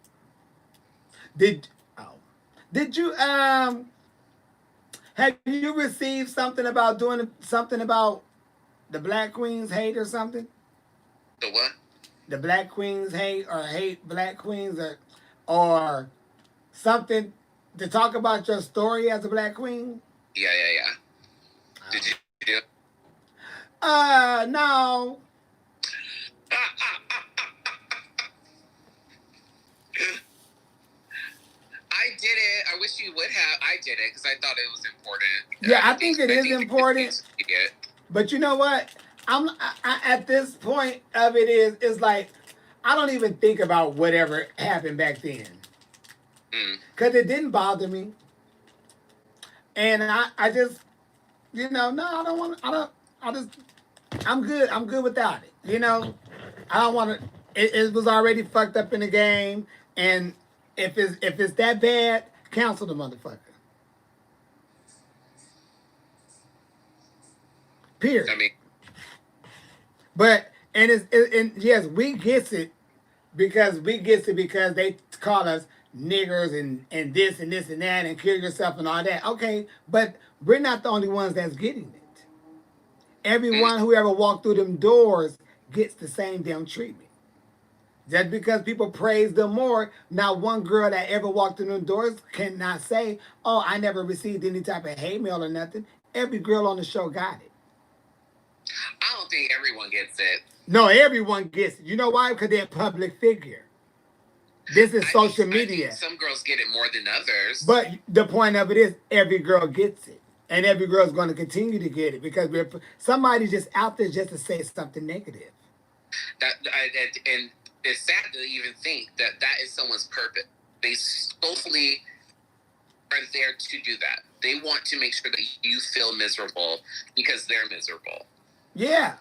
Did you have you received something about doing something about the Black Queens hate or something? The what? The Black Queens hate or hate Black Queens or something to talk about your story as a Black Queen? Yeah. Did you do it? No. I did it. I wish you would have. I did it because I thought it was important. Yeah, I think it is important. But you know what? I at this point of it is like I don't even think about whatever happened back then. Because it didn't bother me. And I just, you know, no, I don't want to, I'm good without it. You know, I don't want to, it was already fucked up in the game. And if it's that bad, cancel the motherfucker. Period. I mean, but, and yes, we gets it because they call us niggers and this and this and that and kill yourself and all that. Okay, but we're not the only ones that's getting it. Everyone who ever walked through them doors gets the same damn treatment. Just because people praise them more, not one girl that ever walked through them doors cannot say, oh, I never received any type of hate mail or nothing. Every girl on the show got it. I don't think everyone gets it. No, everyone gets it. You know why? Because they're a public figure. This is social media. Some girls get it more than others. But the point of it is every girl gets it. And every girl is going to continue to get it because somebody's just out there just to say something negative. And it's sad to even think that is someone's purpose. They solely are there to do that. They want to make sure that you feel miserable because they're miserable. Yeah.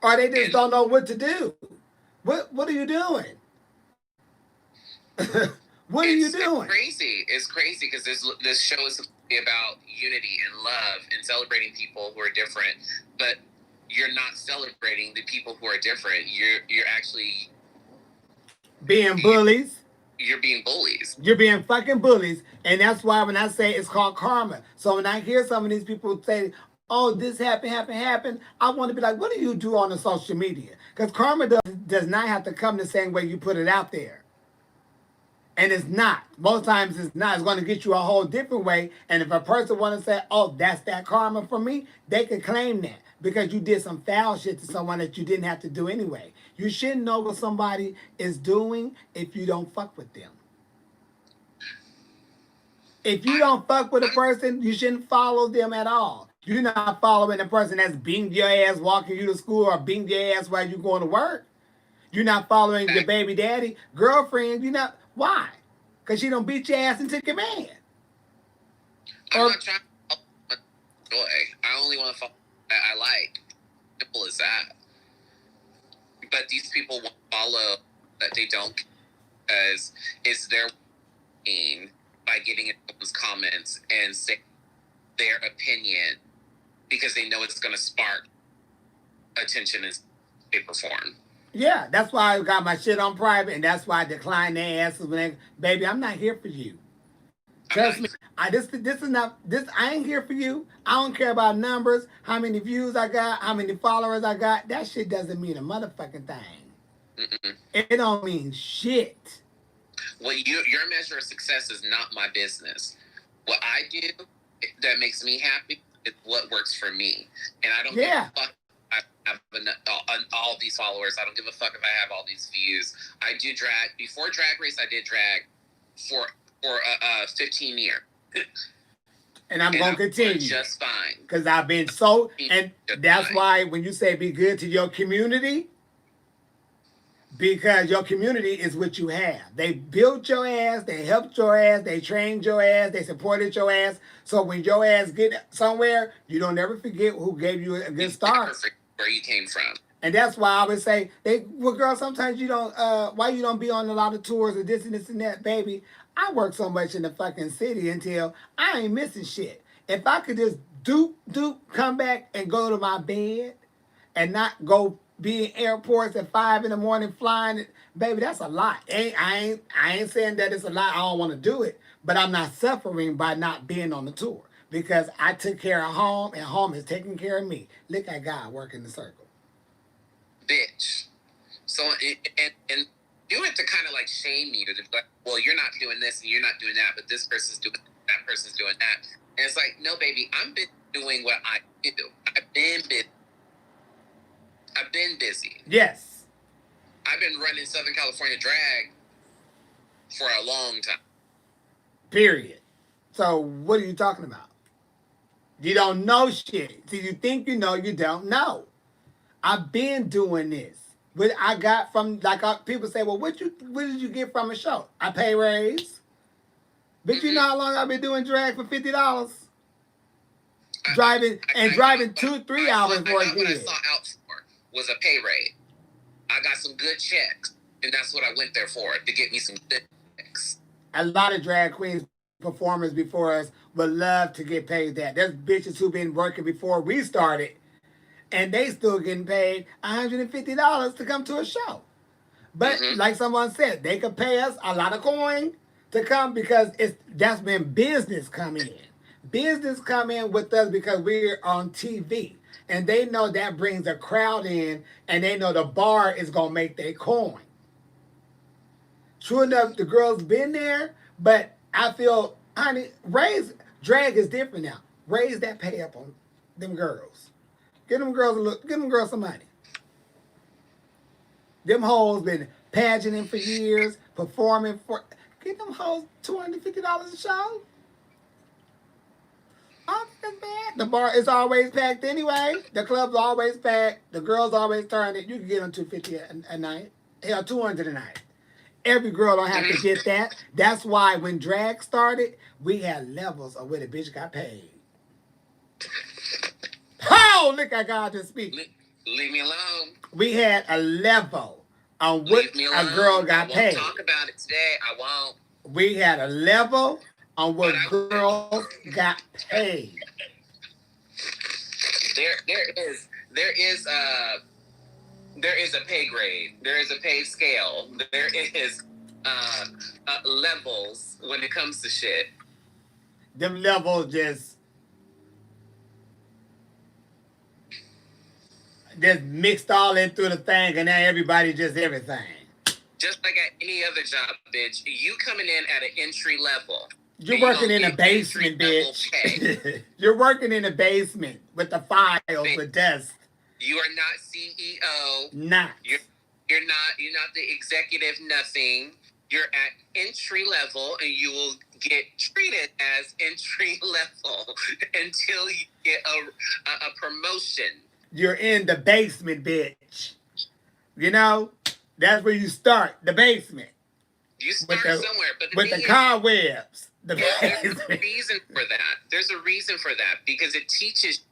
Or they just don't know what to do. What are you doing? What are you doing? It's crazy because this show is about unity and love and celebrating people who are different. But you're not celebrating the people who are different. You're actually being bullies. You're being bullies. You're being fucking bullies. And that's why when I say it's called karma. So when I hear some of these people say, oh, this happened, I want to be like, what do you do on the social media? Because karma does not have to come the same way you put it out there. And it's not. Most times it's not. It's going to get you a whole different way. And if a person want to say, oh, that's that karma for me, they can claim that. Because you did some foul shit to someone that you didn't have to do anyway. You shouldn't know what somebody is doing if you don't fuck with them. If you don't fuck with a person, you shouldn't follow them at all. You're not following a person that's beating your ass walking you to school or beating your ass while you're going to work. You're not following your baby daddy, girlfriend. You're not. Why? Because she don't beat your ass and took your man. I'm not trying to follow joy. I only want to follow that I like. Simple as that. But these people won't follow that they don't, because it's their gain by getting in someone's comments and say their opinion because they know it's going to spark attention as they perform. Yeah, that's why I got my shit on private, and that's why I decline their asses when they, baby, I'm not here for you. Trust me, this is not this. I ain't here for you. I don't care about numbers, how many views I got, how many followers I got. That shit doesn't mean a motherfucking thing. Mm-mm. It don't mean shit. Well, your measure of success is not my business. What I do that makes me happy is what works for me, and I don't give a fuck. I have all these followers. I don't give a fuck if I have all these views. I do drag. Before Drag Race, I did drag for 15 years. And I'm going to continue. Just fine. Because I've been so, and that's why when you say be good to your community, because your community is what you have. They built your ass, they helped your ass, they trained your ass, they supported your ass. So when your ass get somewhere, you don't ever forget who gave you a good start. Where you came from. And that's why I would say, well, girl, sometimes you don't, why you don't be on a lot of tours or this and that, baby. I work so much in the fucking city until I ain't missing shit. If I could just come back and go to my bed and not go be in airports at 5 a.m. flying, baby, that's a lot. I ain't saying that it's a lot. I don't want to do it, but I'm not suffering by not being on the tour because I took care of home and home is taking care of me. Look at God working the circle. Bitch. So, and do it to kind of like shame me to be like, well, you're not doing this and you're not doing that, but this person's doing that person's doing that. And it's like, no, baby, I'm been doing what I do. I've been busy. Yes. I've been running Southern California drag for a long time. Period. So what are you talking about? You don't know shit. See, you think you know, you don't know. I've been doing this. What I got from, like people say, well, what did you get from a show? I pay raise. But you know how long I've been doing drag for $50? Driving 2-3 hours for a gig. What I saw out for was a pay rate. I got some good checks, and that's what I went there for, to get me some good checks. A lot of drag queens, performers before us would love to get paid that. There's bitches who've been working before we started, and they still getting paid $150 to come to a show. But like someone said, they could pay us a lot of coin to come because that's when business come in. Business come in with us because we're on TV. And they know that brings a crowd in, and they know the bar is going to make their coin. True enough, the girls been there, but I feel, honey, drag is different now. Raise that pay up on them girls. Give them girls some money. Them hoes been pageanting for years, performing for, give them hoes $250 a show. Oh, that's bad. The bar is always packed anyway. The club's always packed. The girls always turn it. You can get them $250 a night. Hell, $200 a night. Every girl don't have to get that. That's why when drag started, we had levels of where the bitch got paid. Oh, look at God just speak. Leave me alone. We had a level on what a girl got paid. I won't talk about it today. I won't. We had a level on what girls got paid. There there is a pay grade. There is a pay scale. There is levels when it comes to shit. Them levels just mixed all in through the thing, and now everybody just everything. Just like at any other job, bitch. You coming in at an entry level. You're working in a basement, bitch. You're working in a basement with the files, the desk. You are not CEO. Not. You're not the executive nothing. You're at entry level, and you will get treated as entry level until you get a promotion. You're in the basement, bitch. You know, that's where you start, the basement. You start somewhere, but with the cobwebs. There's a reason for that. There's a reason for that because it teaches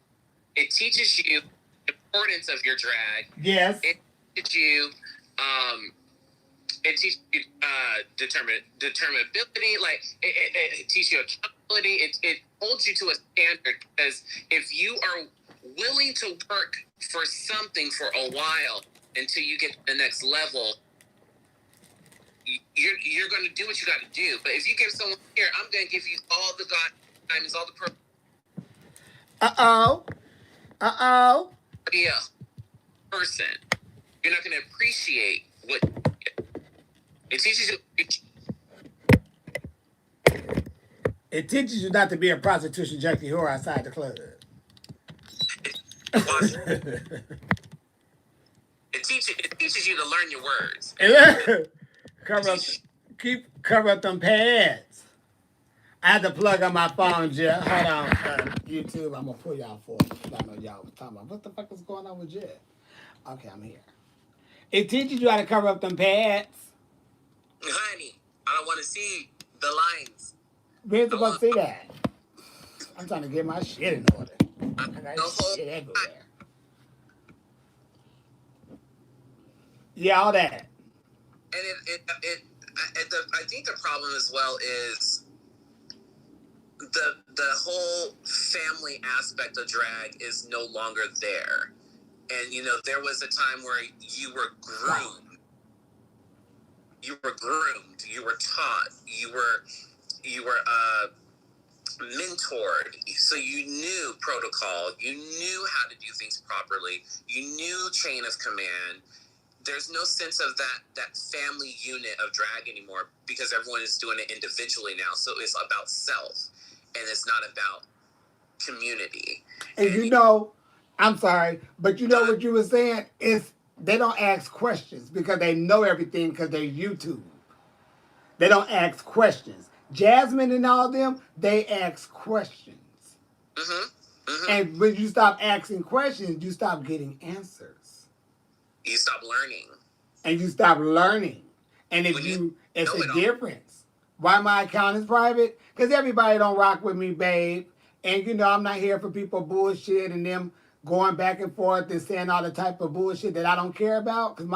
you the importance of your drag. Yes. It teaches you determinability. Like it teaches you accountability. It holds you to a standard because if you are willing to work for something for a while until you get to the next level, you're going to do what you got to do. But if you give someone here, I'm going to give you all the diamonds, all the be a person. You're not going to appreciate what it teaches you. It teaches you not to be a prostitution junkie whore outside the club. It teaches you to learn your words. Cover up them pads. I had to plug on my phone, Jeff. Hold on, YouTube. I'm gonna pull y'all for it. I know y'all was talking about what the fuck is going on with Jeff. Okay, I'm here. It teaches you how to cover up them pads. Honey, I don't want to see the lines. We ain't supposed to see that. I'm trying to get my shit in order. I got shit everywhere. Yeah, all that. And I think the problem as well is the whole family aspect of drag is no longer there. And there was a time where you were groomed. You were groomed. You were taught. You were mentored. So you knew protocol. You knew how to do things properly. You knew chain of command. There's no sense of that family unit of drag anymore because everyone is doing it individually now. So it's about self, and it's not about community. And I'm sorry, but what you were saying is they don't ask questions because they know everything because they're YouTube. They don't ask questions. Jasmine and all them, they ask questions. Mm-hmm. Mm-hmm. And when you stop asking questions, you stop getting answers. You stop learning. And you stop learning. And it's a difference. Why my account is private? Because everybody don't rock with me, babe. And I'm not here for people bullshit and them going back and forth and saying all the type of bullshit that I don't care about. Because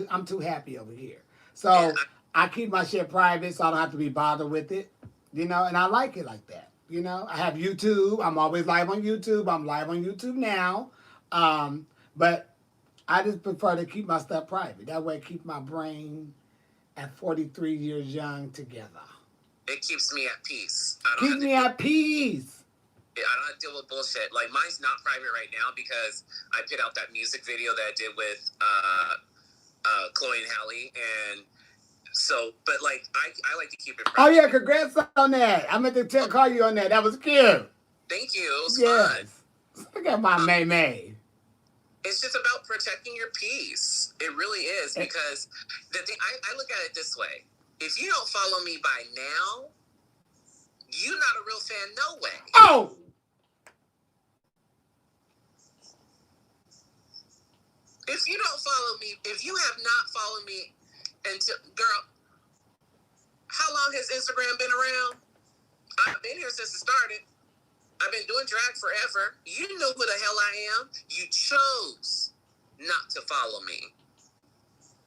I'm too happy over here. So I keep my shit private so I don't have to be bothered with it. And I like it like that. I have YouTube. I'm always live on YouTube. I'm live on YouTube now. But I just prefer to keep my stuff private. That way, keep my brain at 43 years young together. It keeps me at peace. Keep me at peace. I don't have to deal with bullshit. Like, mine's not private right now because I put out that music video that I did with Chloe and Halle. And so, but like, I like to keep it private. Oh, yeah, congrats on that. I meant to call you on that. That was cute. Thank you. It was fun. Look at my May. It's just about protecting your peace. It really is, because the thing I look at it this way: if you don't follow me by now, you're not a real fan, no way. Oh. If you don't follow me, if you have not followed me until, girl, how long has Instagram been around? I've been here since it started. I've been doing drag forever. You know who the hell I am. You chose not to follow me.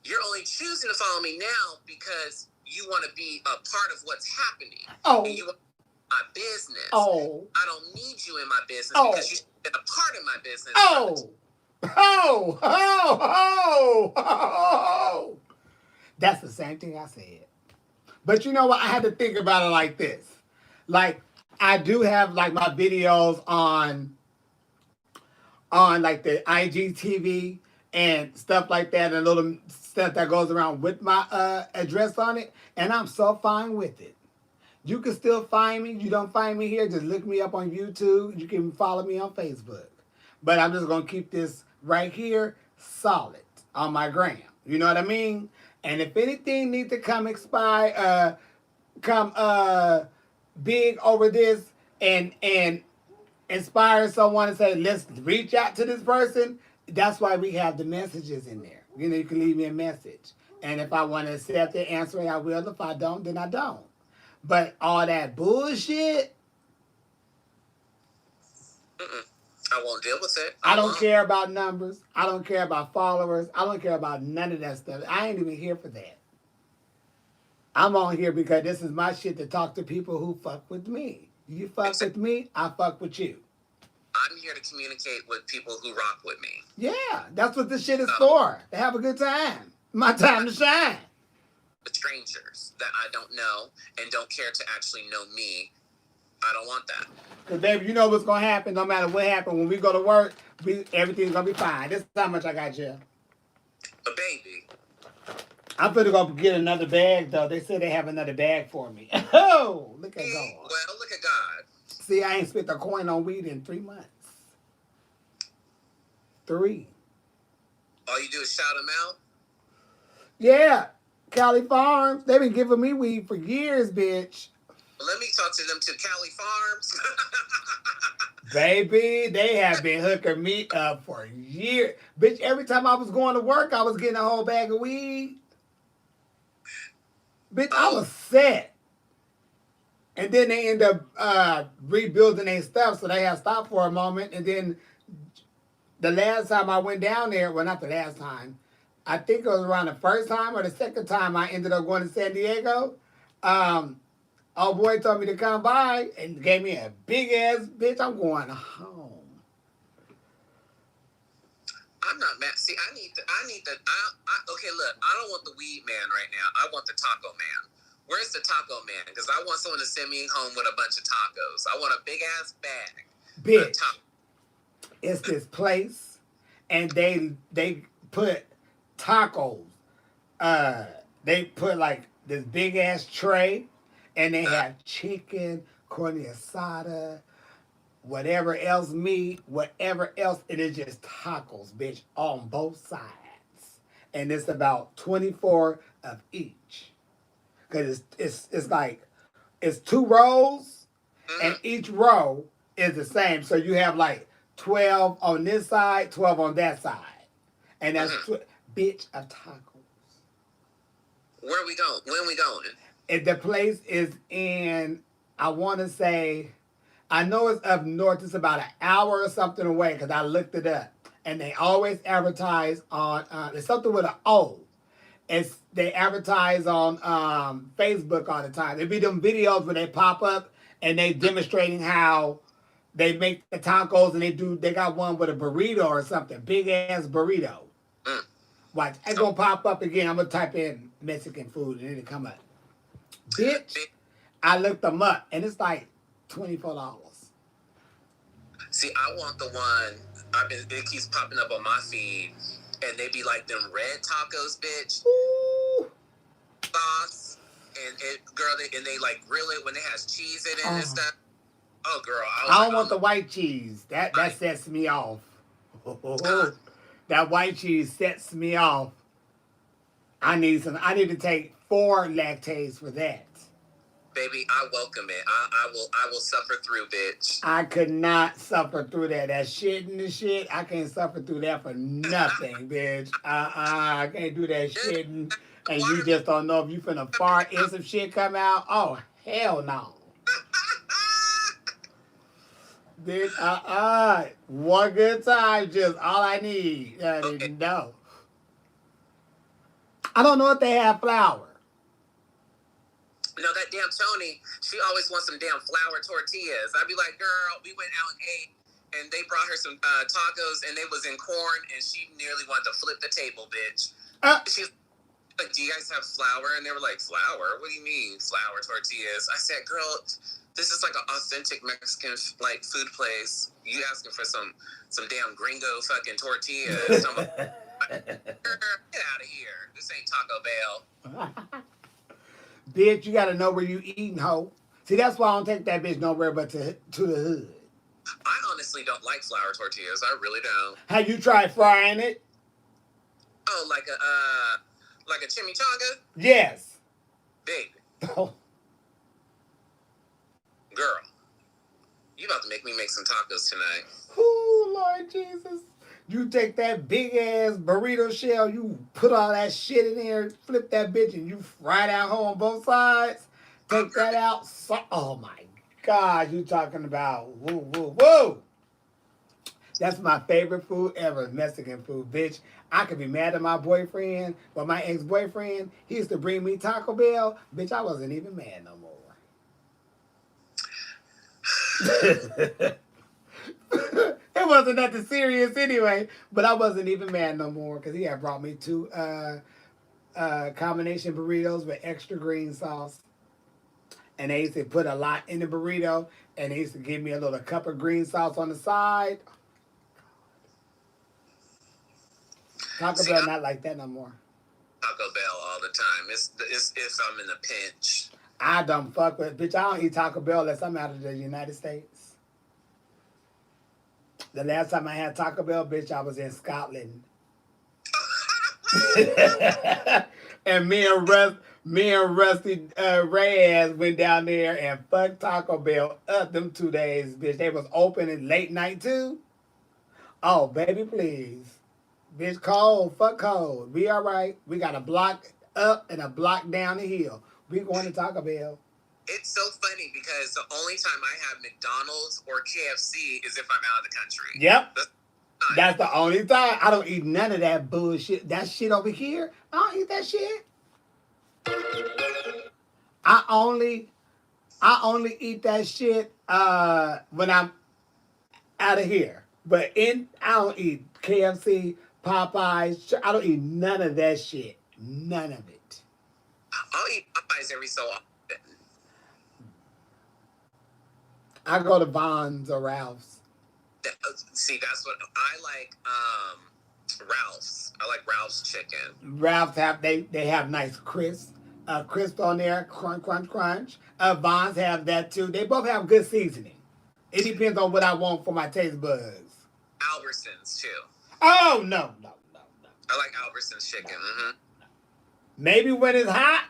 You're only choosing to follow me now because you want to be a part of what's happening. Oh. And you want my business. Oh. I don't need you in my business because you've been a part of my business. Oh. Ho, ho, ho, ho, ho. That's the same thing I said. But you know what? I had to think about it like this. Like, I do have like my videos on like the IGTV and stuff like that, and little stuff that goes around with my address on it, and I'm so fine with it. You can still find me. You don't find me here, just look me up on YouTube. You can follow me on Facebook. But I'm just gonna keep this right here solid on my gram. You know what I mean? And if anything needs to come expire, come big over this and inspire someone and say, let's reach out to this person, that's why we have the messages in there. You know, you can leave me a message. And if I want to accept it, answer it, I will. If I don't, then I don't. But all that bullshit, I won't deal with it. I don't care about numbers. I don't care about followers. I don't care about none of that stuff. I ain't even here for that. I'm on here because this is my shit to talk to people who fuck with me. You fuck with me, I fuck with you. I'm here to communicate with people who rock with me. Yeah, that's what this shit is for. To have a good time. My time to shine. With strangers that I don't know and don't care to actually know me, I don't want that. Because, baby, you know what's going to happen no matter what happens. When we go to work, everything's going to be fine. This is how much I got, Jeff. A baby. I'm finna go get another bag, though. They said they have another bag for me. Oh, look at God. Well, look at God. See, I ain't spent a coin on weed in 3 months. 3. All you do is shout them out? Yeah. Cali Farms. They've been giving me weed for years, bitch. Well, let me talk to them to Cali Farms. Baby, they have been hooking me up for years. Bitch, every time I was going to work, I was getting a whole bag of weed. Bitch, I was set. And then they end up rebuilding their stuff, so they have stopped for a moment. And then the last time I went down there, well, not the last time, I think it was around the first time or the second time I ended up going to San Diego. Old boy told me to come by and gave me a big ass bitch. I'm going home. I'm not mad. See, okay, look, I don't want the weed man right now. I want the taco man. Where's the taco man? Because I want someone to send me home with a bunch of tacos. I want a big ass bag. Bitch, it's this place, and they put tacos. They put like this big ass tray, and they have chicken, carne asada, whatever else meat, whatever else. It is just tacos, bitch, on both sides. And it's about 24 of each. Because it's like, it's 2 rows, and each row is the same. So you have like 12 on this side, 12 on that side. And that's, bitch, of tacos. Where are we going? When are we going? And the place is in, I want to say, I know it's up north. It's about an hour or something away because I looked it up. And they always advertise on, it's something with an O. They advertise on Facebook all the time. There be them videos where they pop up and they demonstrating how they make the tacos, and they got one with a burrito or something, big ass burrito. Watch, it's gonna pop up again. I'm gonna type in Mexican food and it'll come up. Bitch, I looked them up and it's like $24. See, I want the one, it keeps popping up on my feed, and they be like them red tacos, bitch. Ooh. Sauce, and they like grill it when it has cheese in it and stuff. Oh, girl. I don't want the white cheese. That sets me off. That white cheese sets me off. I need to take 4 lactase for that. Baby, I welcome it. I will suffer through, bitch. I could not suffer through that. That shit and the shit, I can't suffer through that for nothing, bitch. I can't do that shit and you just don't know if you finna fart and some shit come out. Oh, hell no. Bitch, one good time, just all I need. No. I don't know if they have flour. You know, that damn Tony, she always wants some damn flour tortillas. I'd be like, girl, we went out and ate, and they brought her some tacos, and they was in corn, and she nearly wanted to flip the table, bitch. She's like, do you guys have flour? And they were like, flour? What do you mean, flour tortillas? I said, girl, this is like an authentic Mexican like food place. You asking for some damn gringo fucking tortillas? I'm like, get out of here. This ain't Taco Bell. Bitch, you gotta know where you eating, ho. See, that's why I don't take that bitch nowhere but to the hood. I honestly don't like flour tortillas. I really don't. Have you tried frying it? Oh, like a chimichanga? Yes. Baby. Oh. Girl, you about to make me make some tacos tonight. Ooh, Lord Jesus. You take that big ass burrito shell, you put all that shit in there, flip that bitch, and you fry that hoe on both sides. Take that out. Oh my God, you talking about woo, woo, woo. That's my favorite food ever, Mexican food, bitch. I could be mad at my boyfriend, but my ex-boyfriend, he used to bring me Taco Bell. Bitch, I wasn't even mad no more. It wasn't nothing serious anyway, but I wasn't even mad no more because he had brought me 2 combination burritos with extra green sauce. And they used to put a lot in the burrito, and they used to give me a little cup of green sauce on the side. Taco Bell not like that no more. Taco Bell all the time. It's if I'm in a pinch. I don't fuck with, bitch. I don't eat Taco Bell unless I'm out of the United States. The last time I had Taco Bell, bitch, I was in Scotland. And me and Rusty Raz went down there and fucked Taco Bell up them 2 days, bitch. They was open at late night too. Oh, baby, please. Bitch, cold, fuck cold. We all right. We got a block up and a block down the hill. We going to Taco Bell. It's so funny because the only time I have McDonald's or KFC is if I'm out of the country. Yep. That's the only time. I don't eat none of that bullshit. That shit over here, I don't eat that shit. I only eat that shit when I'm out of here. But I don't eat KFC, Popeyes. I don't eat none of that shit. None of it. I'll eat Popeyes every so often. I go to Vons or Ralph's. See, that's what I like. Ralph's. I like Ralph's chicken. Ralph's they have nice crisp on there, crunch, crunch, crunch. Vons have that too. They both have good seasoning. It depends on what I want for my taste buds. Albertsons too. Oh no. I like Albertsons chicken. Mm-hmm. Maybe when it's hot,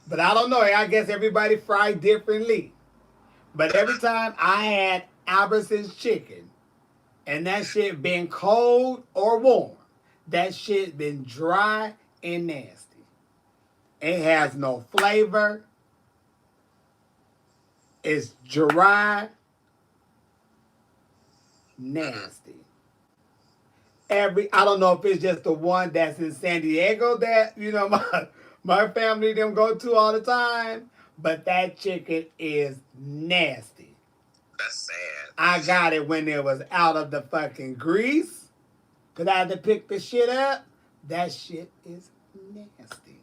but I don't know. I guess everybody fry differently. But every time I had Albertsons chicken, and that shit been cold or warm, that shit been dry and nasty. It has no flavor. It's dry, nasty. I don't know if it's just the one that's in San Diego that, my family them go to all the time, but that chicken is nasty. That's sad. I got it when it was out of the fucking grease, because I had to pick the shit up. That shit is nasty.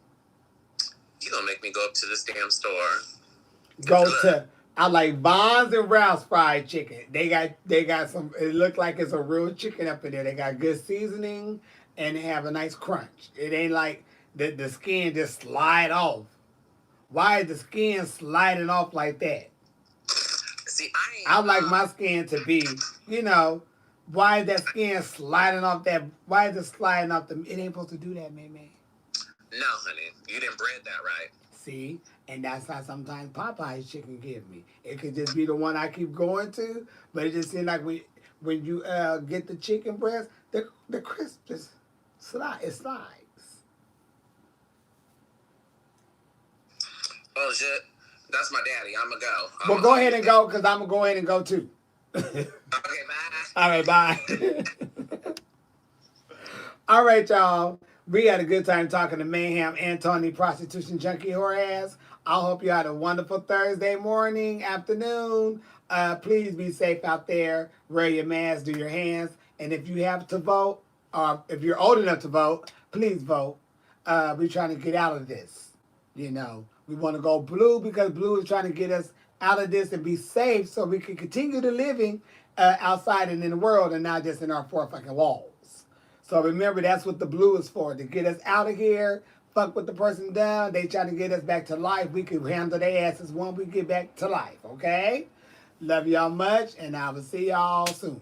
You gonna make me go up to this damn store. I like Vons and Ralph's fried chicken. They got some, it looked like it's a real chicken up in there. They got good seasoning and they have a nice crunch. It ain't like the skin just slide off. Why is the skin sliding off like that? See, I like my skin to be, why is that skin sliding off that, why is it sliding off the, it ain't supposed to do that, man. No, honey, you didn't bread that right. See? And that's how sometimes Popeye's chicken give me. It could just be the one I keep going to, but it just seems like when you get the chicken breast, the crisp just slides. Oh shit, that's my daddy. I'm gonna go. Well, go ahead and go, because I'm gonna go ahead and go too. Okay, bye. All right, bye. All right, y'all. We had a good time talking to Mayhem, Antony, prostitution junkie, whore ass. I hope you had a wonderful Thursday morning, afternoon. Please be safe out there. Wear your mask, do your hands. And if you have to vote, or if you're old enough to vote, please vote. We're trying to get out of this. You know, we want to go blue because blue is trying to get us out of this and be safe so we can continue to living outside and in the world and not just in our four fucking walls. So remember, that's what the blue is for, to get us out of here, fuck with the person down. They trying to get us back to life. We can handle their asses when we get back to life, okay? Love y'all much, and I will see y'all soon.